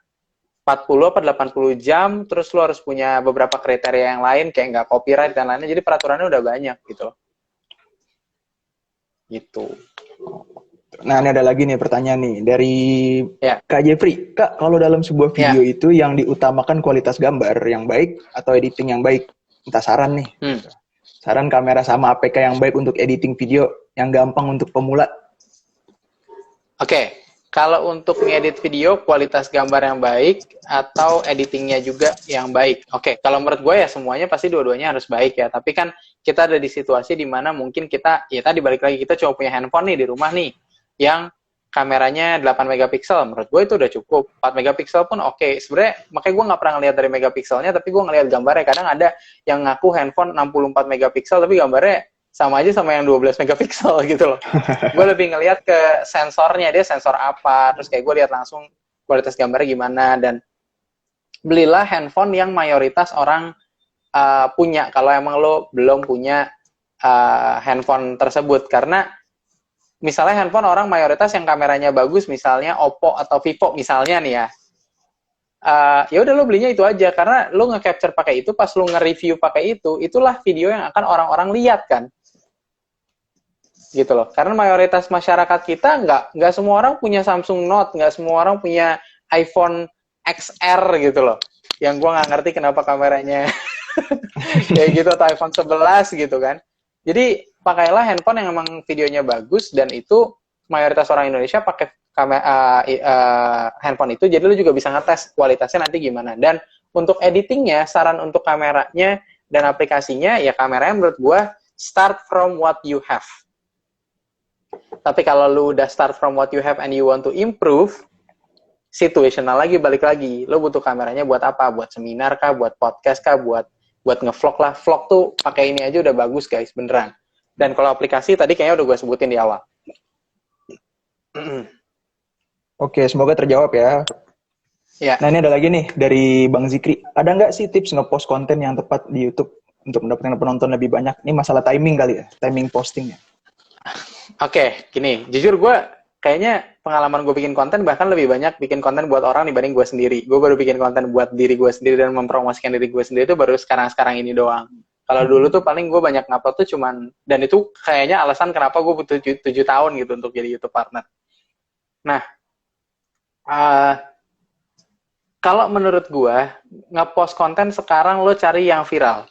40 atau 80 jam, terus lo harus punya beberapa kriteria yang lain kayak nggak copyright dan lainnya. Jadi peraturannya udah banyak gitu loh. Gitu. Nah, ini ada lagi nih pertanyaan nih dari Kak Jeffrey. Kak, kalau dalam sebuah video itu yang diutamakan kualitas gambar yang baik atau editing yang baik? Minta saran nih. Saran kamera sama APK yang baik untuk editing video yang gampang untuk pemula. Oke, kalau untuk ngedit video kualitas gambar yang baik atau editingnya juga yang baik. Oke, kalau menurut gue ya semuanya pasti dua-duanya harus baik ya. Tapi kan kita ada di situasi di mana mungkin kita, ya tadi balik lagi kita cuma punya handphone nih di rumah nih, yang kameranya 8 megapiksel, menurut gue itu udah cukup. 4 megapiksel pun oke. Sebenarnya makanya gue nggak pernah ngeliat dari megapikselnya, tapi gue ngeliat gambarnya. Kadang ada yang ngaku handphone 64 megapiksel, tapi gambarnya sama aja sama yang 12 megapiksel gitu loh. Gue lebih ngeliat ke sensornya, dia sensor apa, terus kayak gue lihat langsung kualitas gambarnya gimana, dan belilah handphone yang mayoritas orang punya, kalau emang lo belum punya handphone tersebut. Karena misalnya handphone orang mayoritas yang kameranya bagus, misalnya Oppo atau Vivo misalnya nih ya, ya udah lo belinya itu aja, karena lo nge-capture pakai itu, pas lo nge-review pakai itu, itulah video yang akan orang-orang lihat kan, gitu loh. Karena mayoritas masyarakat kita nggak semua orang punya Samsung Note, nggak semua orang punya iPhone XR gitu loh, yang gue nggak ngerti kenapa kameranya kayak gitu, atau iPhone 11 gitu kan. Jadi pakailah handphone yang emang videonya bagus, dan itu mayoritas orang Indonesia pakai handphone itu, jadi lu juga bisa ngetes kualitasnya nanti gimana. Dan untuk editingnya, saran untuk kameranya dan aplikasinya, ya kameranya menurut gua start from what you have. Tapi kalau lu udah start from what you have and you want to improve, situational lagi, balik lagi. Lo butuh kameranya buat apa? Buat seminar kah? Buat podcast kah? Buat ngevlog lah. Vlog tuh pakai ini aja udah bagus guys, beneran. Dan kalau aplikasi tadi kayaknya udah gue sebutin di awal. Oke, semoga terjawab ya. Ya. Nah, ini ada lagi nih dari Bang Zikri. Ada nggak sih tips ngepost konten yang tepat di YouTube untuk mendapatkan penonton lebih banyak? Ini masalah timing kali ya, timing postingnya. Oke, gini, jujur gue kayaknya pengalaman gue bikin konten bahkan lebih banyak bikin konten buat orang dibanding gue sendiri. Gue baru bikin konten buat diri gue sendiri dan mempromosikan diri gue sendiri itu baru sekarang-sekarang ini doang. Kalau dulu tuh paling gue banyak ngupload tuh cuman, dan itu kayaknya alasan kenapa gue butuh 7 tahun gitu untuk jadi YouTube partner. Nah, kalau menurut gue, ngepost konten sekarang lo cari yang viral.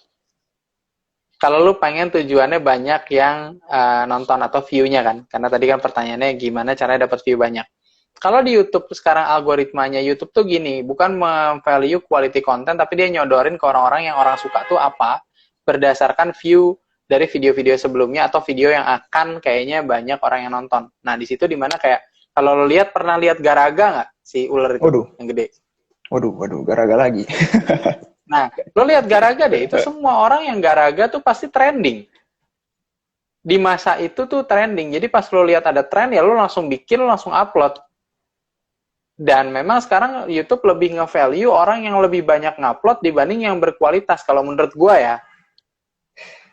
Kalau lu pengen tujuannya banyak yang nonton atau view-nya kan. Karena tadi kan pertanyaannya gimana caranya dapat view banyak. Kalau di YouTube sekarang algoritmanya YouTube tuh gini, bukan value quality content, tapi dia nyodorin ke orang-orang yang orang suka tuh apa, berdasarkan view dari video-video sebelumnya atau video yang akan kayaknya banyak orang yang nonton. Nah, di situ dimana kayak, kalau lo lihat, pernah lihat Garaga nggak? Si ular itu, yang gede. Waduh, Garaga lagi. Nah, lo lihat Garaga deh, itu semua orang yang Garaga tuh pasti trending. Di masa itu tuh trending. Jadi pas lo lihat ada tren, ya lo langsung bikin, lo langsung upload. Dan memang sekarang YouTube lebih nge-value orang yang lebih banyak ngupload dibanding yang berkualitas, kalau menurut gue ya.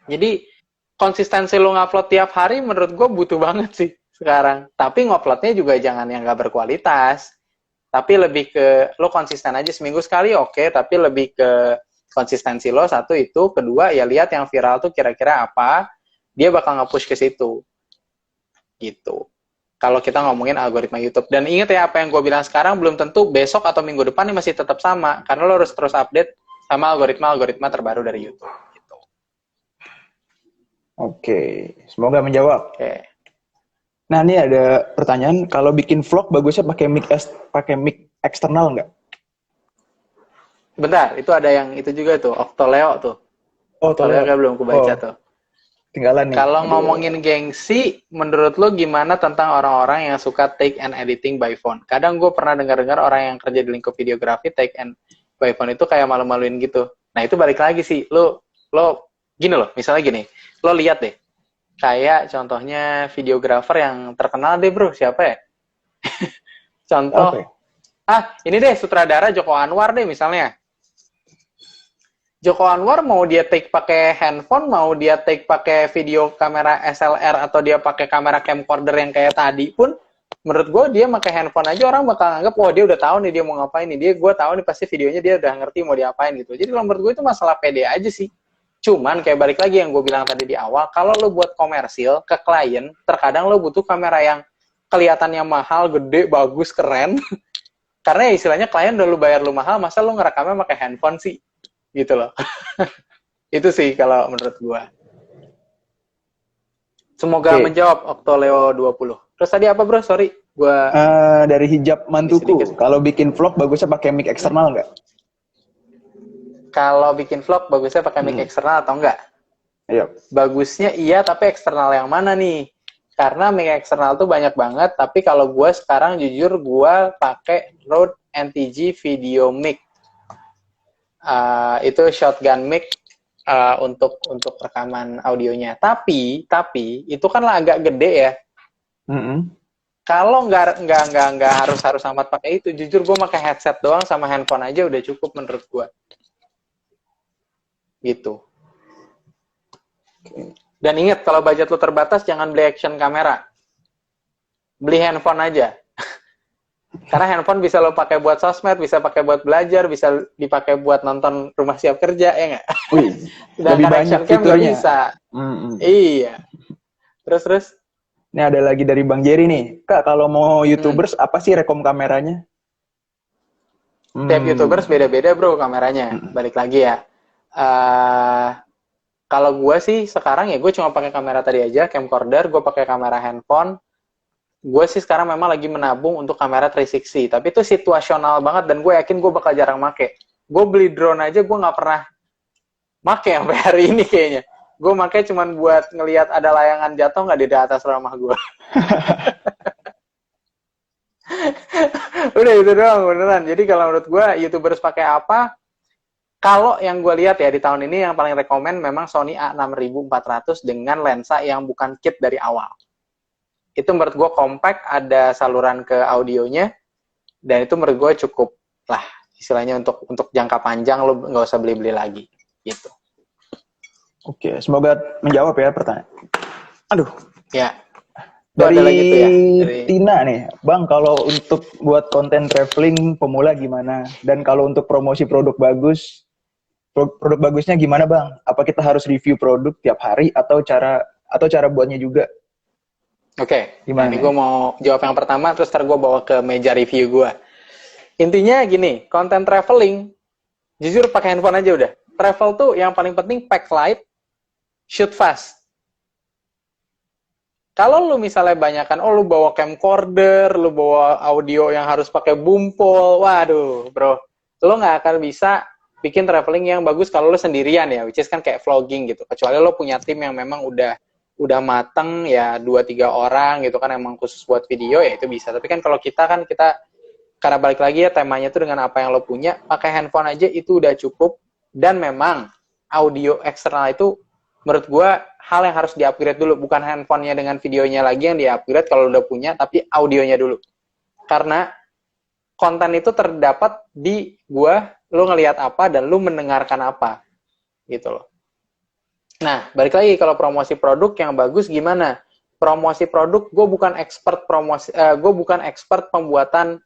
Jadi, konsistensi lo ngupload tiap hari menurut gue butuh banget sih sekarang. Tapi nguploadnya juga jangan yang gak berkualitas. Tapi lebih ke lo konsisten aja seminggu sekali oke, tapi lebih ke konsistensi lo satu itu, kedua ya lihat yang viral tuh kira-kira apa, dia bakal nge-push ke situ. Gitu. Kalau kita ngomongin algoritma YouTube. Dan ingat ya, apa yang gue bilang sekarang belum tentu besok atau minggu depan ini masih tetap sama, karena lo harus terus update sama algoritma terbaru dari YouTube. Gitu. Oke, semoga menjawab. Oke. Nah, ini ada pertanyaan, kalau bikin vlog bagusnya pakai mic eksternal nggak? Bentar, itu ada yang itu juga tuh, Octoleo tuh. Octoleo kayak belum kebaca tuh. Tinggalan nih. Kalau ngomongin gengsi, menurut lo gimana tentang orang-orang yang suka take and editing by phone? Kadang gue pernah dengar-dengar orang yang kerja di lingkup videografi take and by phone itu kayak malu-maluin gitu. Nah, itu balik lagi sih. Lo gini loh, misalnya gini. Lo lihat deh. Kayak contohnya videografer yang terkenal deh bro, siapa ya? Contoh, ini deh sutradara Joko Anwar deh misalnya. Joko Anwar mau dia take pakai handphone, mau dia take pakai video kamera SLR atau dia pakai kamera camcorder yang kayak tadi pun, menurut gue dia pakai handphone aja orang bakal anggap, oh dia udah tahu nih dia mau ngapain nih, gue tahu nih pasti videonya dia udah ngerti mau diapain gitu. Jadi kalau menurut gue itu masalah pede aja sih. Cuman kayak balik lagi yang gue bilang tadi di awal, kalau lo buat komersil ke klien, terkadang lo butuh kamera yang kelihatannya mahal, gede, bagus, keren. Karena ya istilahnya klien udah lo bayar lo mahal, masa lo ngerekamnya pakai handphone sih? Gitu loh. Itu sih kalau menurut gue. Semoga menjawab Octoleo 20. Terus tadi apa bro? Sorry. Dari Hijab Mantuku, kalau bikin vlog bagusnya pakai mic eksternal nggak? Kalau bikin vlog bagusnya pakai mic eksternal atau enggak? Iya. Bagusnya iya, tapi eksternal yang mana nih? Karena mic eksternal tuh banyak banget, tapi kalau gue sekarang jujur gue pakai Rode NTG Video Mic. Itu shotgun mic untuk rekaman audionya. Tapi itu kan lah agak gede ya. Kalau nggak harus amat pakai itu, jujur gue pakai headset doang sama handphone aja udah cukup menurut gue. Gitu. Dan ingat, kalau budget lo terbatas, jangan beli action kamera. Beli handphone aja. Karena handphone bisa lo pakai buat sosmed, bisa pakai buat belajar, bisa dipakai buat nonton Rumah Siap Kerja, ya nggak? Lebih banyak fiturnya. Bisa. Iya. Terus? Ini ada lagi dari Bang Jerry nih. Kak, kalau mau YouTubers, apa sih rekom kameranya? Tiap YouTubers beda-beda bro kameranya. Balik lagi ya. Kalau gue sih sekarang ya gue cuma pakai kamera tadi aja, camcorder, gue pakai kamera handphone. Gue sih sekarang memang lagi menabung untuk kamera 360, tapi itu situasional banget dan gue yakin gue bakal jarang make. Gue beli drone aja gue nggak pernah make sampai hari ini kayaknya. Gue make cuma buat ngelihat ada layangan jatuh nggak di atas rumah gue. Udah itu doang beneran. Jadi kalau menurut gue YouTubers pakai apa? Kalau yang gue lihat ya di tahun ini yang paling rekomen memang Sony A6400 dengan lensa yang bukan kit dari awal. Itu menurut gue compact, ada saluran ke audionya, dan itu menurut gue cukup lah istilahnya untuk jangka panjang lo nggak usah beli-beli lagi gitu. Oke, semoga menjawab ya pertanyaan. Aduh. Ya. Dari lagi tuh ya. Dari Tina nih, Bang, kalau untuk buat konten traveling pemula gimana? Dan kalau untuk promosi produk bagus, produk bagusnya gimana, Bang? Apa kita harus review produk tiap hari atau cara buatnya juga? Oke, Gimana? Nah, ini gue mau jawab yang pertama, terus ntar gue bawa ke meja review gue. Intinya gini, konten traveling, jujur pakai handphone aja udah. Travel tuh yang paling penting pack light, shoot fast. Kalau lu misalnya banyakan, lu bawa camcorder, lu bawa audio yang harus pakai bumpol, waduh bro, lu nggak akan bisa bikin traveling yang bagus kalau lu sendirian ya, which is kan kayak vlogging gitu. Kecuali lu punya tim yang memang udah mateng ya 2-3 orang gitu kan emang khusus buat video ya itu bisa. Tapi kan kalau kita karena balik lagi ya temanya itu dengan apa yang lo punya, pakai handphone aja itu udah cukup. Dan memang audio eksternal itu menurut gue hal yang harus di-upgrade dulu, bukan handphonenya dengan videonya lagi yang di-upgrade kalau udah punya, tapi audionya dulu. Karena konten itu terdapat di gue, lo ngelihat apa dan lo mendengarkan apa gitu loh. Nah, balik lagi kalau promosi produk yang bagus gimana? Promosi produk, gue bukan expert pembuatan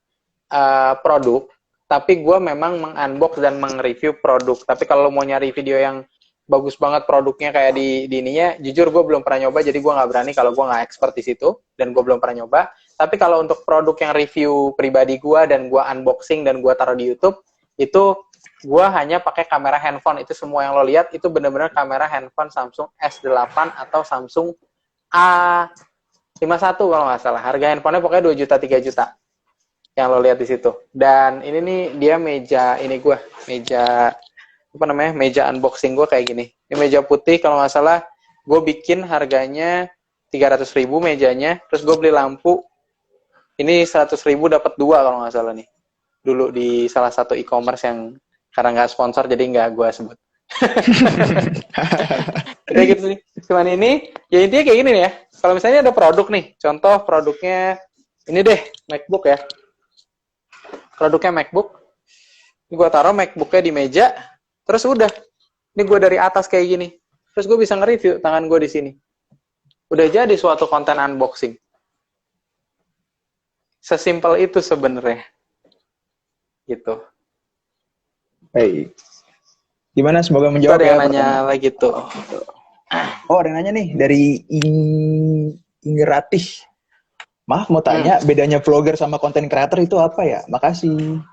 produk, tapi gue memang meng-unbox dan meng-review produk. Tapi kalau mau nyari video yang bagus banget produknya kayak di ininya, jujur gue belum pernah nyoba, jadi gue nggak berani kalau gue nggak expert di situ, dan gue belum pernah nyoba. Tapi kalau untuk produk yang review pribadi gue, dan gue unboxing, dan gue taruh di YouTube, itu gue hanya pakai kamera handphone. Itu semua yang lo lihat itu benar-benar kamera handphone Samsung S8 atau Samsung A51 kalau nggak salah. Harga handphonenya pokoknya 2 juta 3 juta yang lo lihat di situ. Dan ini nih dia meja meja unboxing gue kayak gini. Ini meja putih kalau nggak salah gue bikin harganya 300.000 mejanya, terus gue beli lampu ini 100.000 dapat 2 kalau nggak salah nih. Dulu di salah satu e-commerce yang karena nggak sponsor jadi nggak gue sebut. Kayak gitu sih. Cuman ini, ya intinya kayak gini nih ya. Kalau misalnya ada produk nih, contoh produknya ini deh, MacBook ya. Produknya MacBook. Ini gue taruh MacBooknya di meja, terus udah. Ini gue dari atas kayak gini. Terus gue bisa nge-review tangan gue di sini. Udah jadi suatu konten unboxing. Sesimpel itu sebenarnya. Gitu. Baik. Gimana? Semoga menjawab ada ya. Ada nanya lagi tuh. Oh, ada yang nanya nih dari Ingratih. Maaf mau tanya, bedanya vlogger sama content creator itu apa ya? Makasih.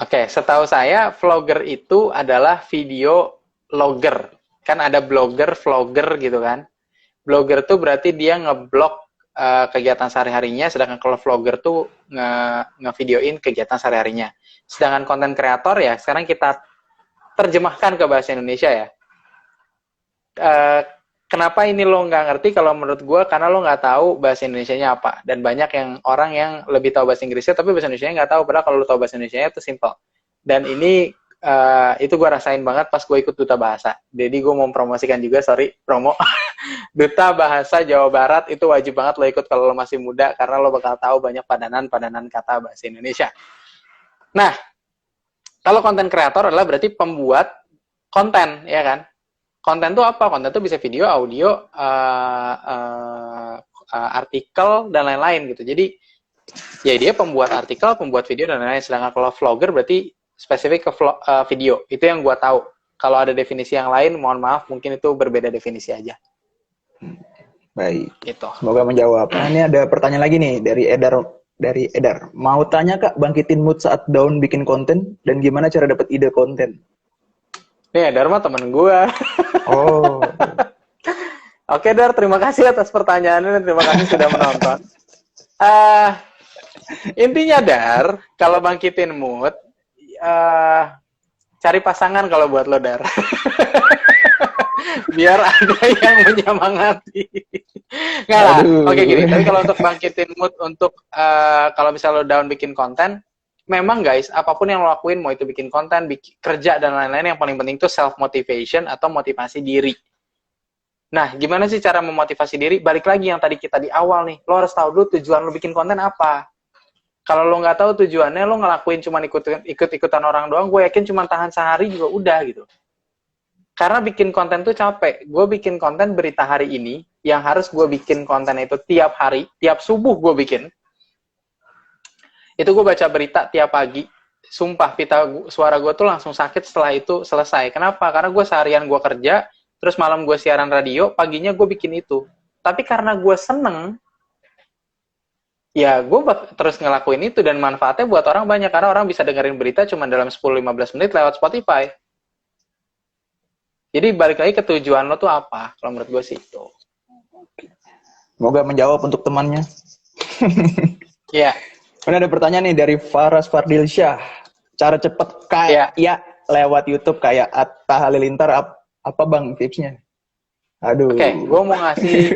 Oke, setahu saya vlogger itu adalah video logger. Kan ada blogger, vlogger gitu kan. Blogger tuh berarti dia ngeblog kegiatan sehari-harinya, sedangkan kalau vlogger tuh ngevideoin kegiatan sehari-harinya. Sedangkan content creator ya, sekarang kita terjemahkan ke bahasa Indonesia ya. Kenapa ini lo nggak ngerti kalau menurut gue? Karena lo nggak tahu bahasa Indonesianya apa. Dan banyak orang yang lebih tahu bahasa Inggrisnya, tapi bahasa Indonesianya nggak tahu. Padahal kalau lo tahu bahasa Indonesianya itu simple. Dan ini, itu gue rasain banget pas gue ikut Duta Bahasa. Jadi gue mau mempromosikan juga, promo. Duta Bahasa Jawa Barat itu wajib banget lo ikut kalau lo masih muda, karena lo bakal tahu banyak padanan kata bahasa Indonesia. Nah, kalau konten kreator adalah berarti pembuat konten, ya kan? Konten itu apa? Konten itu bisa video, audio, artikel, dan lain-lain gitu. Jadi, ya dia pembuat artikel, pembuat video, dan lain-lain. Sedangkan kalau vlogger berarti spesifik ke video. Itu yang gue tahu. Kalau ada definisi yang lain, mohon maaf, mungkin itu berbeda definisi aja. Baik. Gitu. Semoga menjawab. Nah, ini ada pertanyaan lagi nih dari Edar. Mau tanya Kak, bangkitin mood saat down bikin konten, dan gimana cara dapat ide konten? Nih, Edar mah temen gue. Oh. Oke, Dar, terima kasih atas pertanyaannya dan terima kasih sudah menonton. Intinya, Dar, kalau bangkitin mood, cari pasangan kalau buat lo, Dar. Biar ada yang menyemangati. Nggak lah. Aduh. Oke gini, tapi kalau untuk bangkitin mood untuk kalau misalnya lo down bikin konten, memang guys, apapun yang lo lakuin, mau itu bikin konten, kerja dan lain-lain, yang paling penting itu self motivation atau motivasi diri. Nah, gimana sih cara memotivasi diri? Balik lagi yang tadi kita di awal nih, lo harus tahu dulu tujuan lo bikin konten apa. Kalau lo nggak tahu tujuannya, lo ngelakuin cuma ikut-ikutan orang doang, gue yakin cuma tahan sehari juga udah gitu. Karena bikin konten tuh capek. Gue bikin konten berita hari ini, yang harus gue bikin konten itu tiap hari, tiap subuh gue bikin. Itu gue baca berita tiap pagi. Sumpah, suara gue tuh langsung sakit setelah itu selesai. Kenapa? Karena gue seharian gue kerja, terus malam gue siaran radio, paginya gue bikin itu. Tapi karena gue seneng, ya gue terus ngelakuin itu, dan manfaatnya buat orang banyak. Karena orang bisa dengerin berita cuma dalam 10-15 menit lewat Spotify. Jadi balik lagi ke tujuan lo tuh apa? Kalau menurut gue sih itu. Semoga menjawab untuk temannya. Iya. Ini ada pertanyaan nih dari Faras Fardilsyah. Cara cepet kaya lewat YouTube kayak Atta Halilintar apa bang tipsnya? Aduh. Oke, gue mau ngasih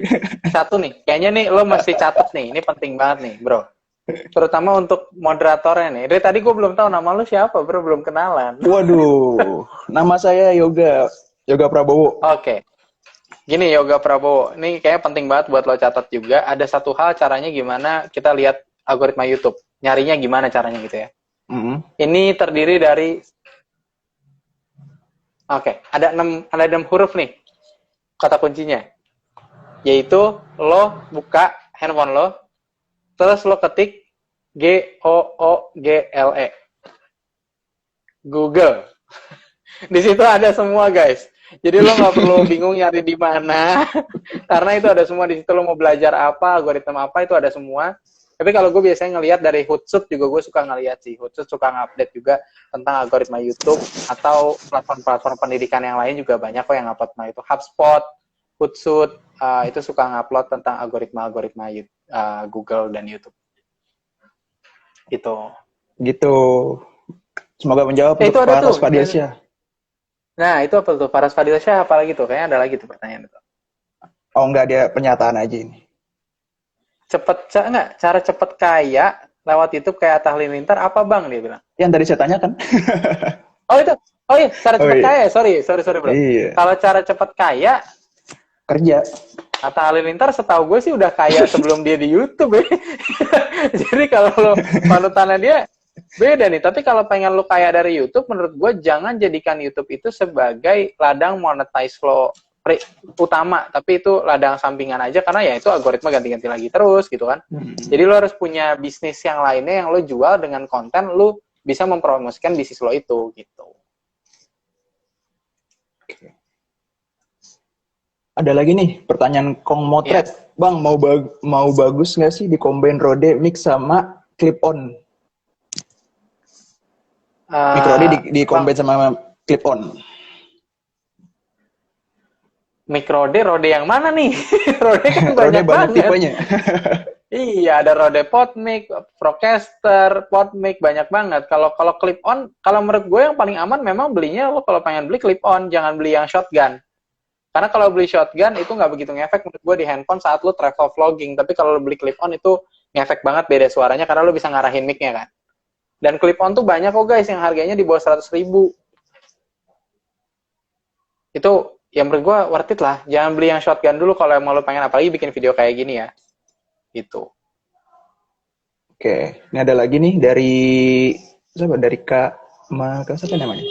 satu nih. Kayaknya nih lo mesti catat nih. Ini penting banget nih, bro. Terutama untuk moderatornya nih. Dari tadi gue belum tahu nama lo siapa, bro. Belum kenalan. Waduh. Nama saya Yoga Prabowo. Oke. Gini Yoga Prabowo. Ini kayaknya penting banget buat lo catat juga. Ada satu hal caranya gimana kita lihat algoritma YouTube. Nyarinya gimana caranya gitu ya. Ini terdiri dari ada 6 huruf nih. Kata kuncinya. Yaitu lo buka handphone lo, terus lo ketik Google. Google. Di situ ada semua, guys. Jadi lo nggak perlu bingung nyari di mana, karena itu ada semua di situ. Lo mau belajar apa, algoritma apa, itu ada semua. Tapi kalau gue biasanya ngelihat dari Hootsuite juga, gue suka ngelihat sih. Hootsuite suka ngupdate juga tentang algoritma YouTube, atau platform-platform pendidikan yang lain juga banyak kok yang ngupload. Nah itu HubSpot, Hootsuite, itu suka ngupload tentang algoritma Google dan YouTube. Gitu. Semoga menjawab untuk Faras Fardilsyah. Nah, itu apa tuh? Faras Fardilsyah apa lagi tuh? Kayaknya ada lagi tuh pertanyaan itu. Oh, enggak, dia pernyataan aja ini. Cara cepet kaya lewat YouTube kayak Atta Halilintar apa bang, dia bilang? Yang tadi saya tanyakan. Oh iya, cara cepet kaya. Sorry bro. Iya. Kalau cara cepet kaya, kerja. Atta Halilintar setahu gue sih udah kaya sebelum dia di YouTube ya. Jadi kalau lo panutannya dia beda nih. Tapi kalau pengen lo kaya dari YouTube, menurut gue jangan jadikan YouTube itu sebagai ladang monetize lo utama, tapi itu ladang sampingan aja, karena ya itu algoritma ganti-ganti lagi terus gitu kan. Jadi lo harus punya bisnis yang lainnya yang lo jual dengan konten, lo bisa mempromosikan bisnis lo itu gitu. Ada lagi nih pertanyaan Kong Motret. Yes. Bang, mau bagus nggak sih di combine Rode mix sama clip on? Mic Rode di combine sama clip on. Mic Rode yang mana nih? Rode kan banyak banget tipenya. Iya, ada Rode PodMic, Procaster, PodMic, banyak banget. Kalau clip on, kalau menurut gue yang paling aman memang belinya, lo kalau pengen beli clip on, jangan beli yang shotgun. Karena kalau beli shotgun itu nggak begitu ngefek menurut gue di handphone saat lo travel vlogging. Tapi kalau lo beli clip on itu ngefek banget, beda suaranya karena lo bisa ngarahin mic-nya kan. Dan clip on tuh banyak kok guys yang harganya di bawah 100.000. Itu ya menurut gue worth it lah. Jangan beli yang shotgun dulu kalau mau lo pengen apalagi bikin video kayak gini ya. Gitu. Oke, ini ada lagi nih dari siapa? Dari Kak siapa namanya?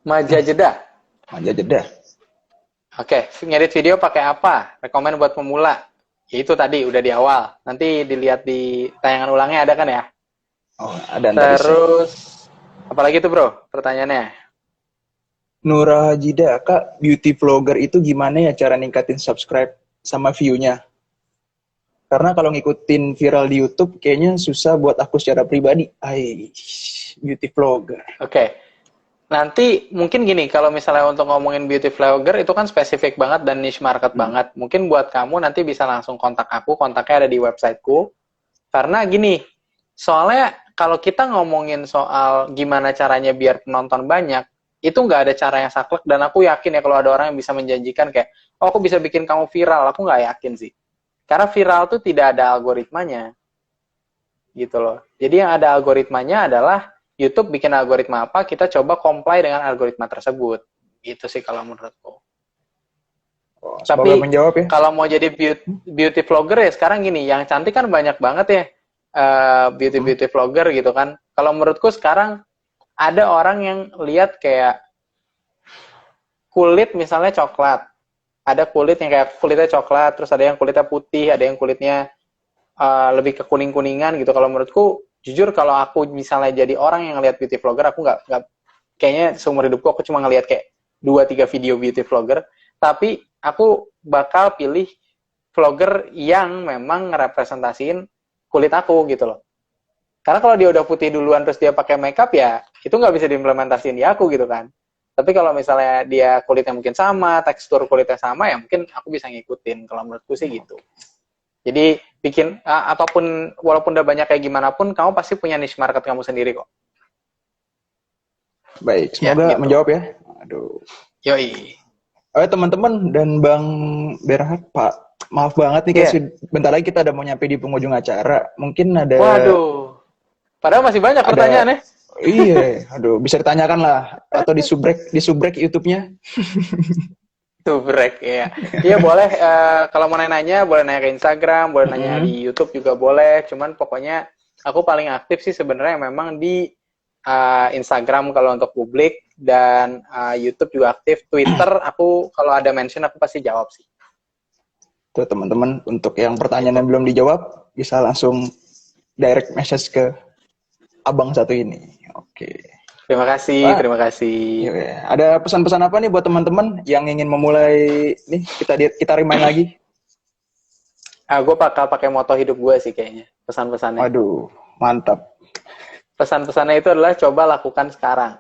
Maja Jeddah. Maja Jeddah. Oke, ngedit video pakai apa? Rekomen buat pemula. Ya itu tadi udah di awal. Nanti dilihat di tayangan ulangnya ada kan ya? Oh, ada. Terus apalagi tuh bro pertanyaannya? Nura Hajida, Kak, beauty vlogger itu gimana ya cara ningkatin subscribe sama view-nya? Karena kalau ngikutin viral di YouTube kayaknya susah buat aku secara pribadi. Beauty vlogger. Oke. Nanti mungkin gini, kalau misalnya untuk ngomongin beauty vlogger itu kan spesifik banget dan niche market banget. Mungkin buat kamu nanti bisa langsung kontak aku, kontaknya ada di websiteku. Karena gini, soalnya kalau kita ngomongin soal gimana caranya biar penonton banyak, itu nggak ada cara yang saklek, dan aku yakin ya kalau ada orang yang bisa menjanjikan kayak, oh aku bisa bikin kamu viral, aku nggak yakin sih. Karena viral tuh tidak ada algoritmanya, gitu loh. Jadi yang ada algoritmanya adalah YouTube bikin algoritma apa, kita coba comply dengan algoritma tersebut. Gitu sih kalau menurutku. Oh, Tapi semoga menjawab ya. kalau mau jadi beauty vlogger ya sekarang gini, yang cantik kan banyak banget ya, beauty vlogger gitu kan. Kalau menurutku sekarang ada orang yang lihat kayak kulit misalnya coklat, ada kulit yang kayak kulitnya coklat, terus ada yang kulitnya putih, ada yang kulitnya lebih ke kuning-kuningan gitu. Kalau menurutku, jujur kalau aku misalnya jadi orang yang lihat beauty vlogger, aku nggak kayaknya seumur hidupku aku cuma ngelihat kayak 2-3 video beauty vlogger, tapi aku bakal pilih vlogger yang memang ngerepresentasiin kulit aku gitu loh. Karena kalau dia udah putih duluan terus dia pakai makeup ya, itu nggak bisa diimplementasiin di aku gitu kan. Tapi kalau misalnya dia kulitnya mungkin sama, tekstur kulitnya sama, ya mungkin aku bisa ngikutin. Kalau menurutku sih gitu. Jadi bikin apapun, walaupun udah banyak kayak gimana pun, kamu pasti punya niche market kamu sendiri kok. Baik, semoga gitu. menjawab ya. Aduh. Yoi. Teman-teman dan Bang Berhad, Pak, maaf banget nih kayak bentar lagi kita udah mau nyampe di penghujung acara. Mungkin ada. Waduh. Padahal masih banyak pertanyaan ya. Iya, aduh, bisa ditanyakan lah atau di subrek YouTube-nya. Subrek ya. Iya boleh, kalau mau nanya boleh nanya ke Instagram, boleh nanya di YouTube juga boleh. Cuman pokoknya aku paling aktif sih sebenarnya memang di Instagram kalau untuk publik, dan YouTube juga aktif. Twitter aku kalau ada mention aku pasti jawab sih. Tuh teman-teman, untuk yang pertanyaan yang belum dijawab bisa langsung direct message ke abang satu ini. Oke. Terima kasih, Pak, terima kasih. Ya, ada pesan-pesan apa nih buat teman-teman yang ingin memulai nih, kita remind lagi? Gue bakal pakai moto hidup gue sih kayaknya, pesan-pesannya. Waduh, mantap. Pesan-pesannya itu adalah coba lakukan sekarang.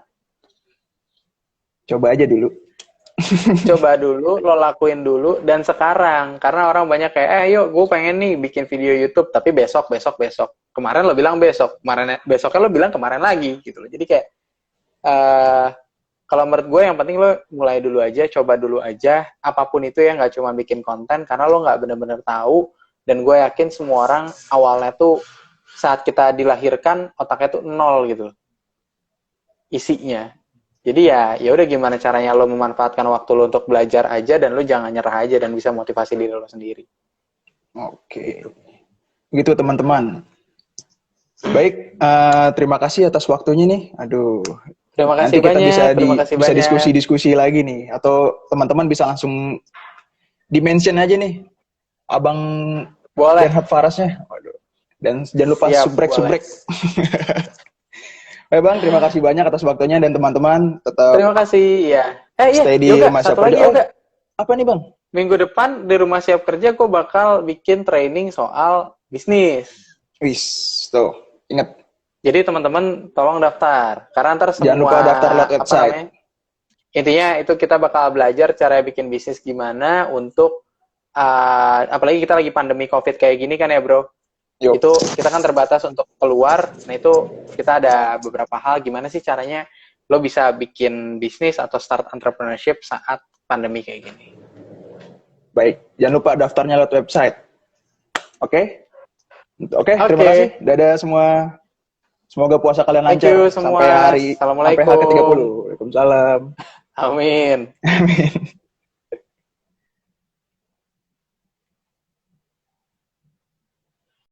Coba aja dulu. Coba dulu, lo lakuin dulu, dan sekarang. Karena orang banyak kayak, yuk gue pengen nih bikin video YouTube, tapi besok. Kemarin lo bilang besok, besoknya lo bilang kemarin lagi, gitu loh. Jadi kayak, kalau menurut gue yang penting lo mulai dulu aja, coba dulu aja, apapun itu ya, nggak cuma bikin konten, karena lo nggak benar-benar tahu, dan gue yakin semua orang awalnya tuh, saat kita dilahirkan, otaknya tuh nol gitu, isinya. Jadi ya udah gimana caranya lo memanfaatkan waktu lo untuk belajar aja, dan lo jangan nyerah aja, dan bisa motivasi diri lo sendiri. Oke. Gitu teman-teman. Baik, terima kasih atas waktunya nih. Aduh. Terima kasih nanti kita banyak. bisa diskusi-diskusi lagi nih, atau teman-teman bisa langsung di-mention aja nih Abang Berhad Farasnya. Waduh. Dan jangan lupa subrek. Baik Bang, terima kasih banyak atas waktunya, dan teman-teman tetap. Terima kasih ya. Stay di Rumah Siap Kerja. Apa nih Bang? Minggu depan di Rumah Siap Kerja gue bakal bikin training soal bisnis. Wis, tuh ingat. Jadi teman-teman tolong daftar, karena ntar semua. Jangan lupa daftar lewat website. Intinya itu kita bakal belajar cara bikin bisnis gimana untuk apalagi kita lagi pandemi COVID kayak gini kan ya bro. Yuk. Itu kita kan terbatas untuk keluar, nah itu kita ada beberapa hal gimana sih caranya lo bisa bikin bisnis atau start entrepreneurship saat pandemi kayak gini. Baik, jangan lupa daftarnya lewat website. Oke, terima kasih. Dadah semua. Semoga puasa kalian lancar sampai hari ke-30. Waalaikumsalam. Amin.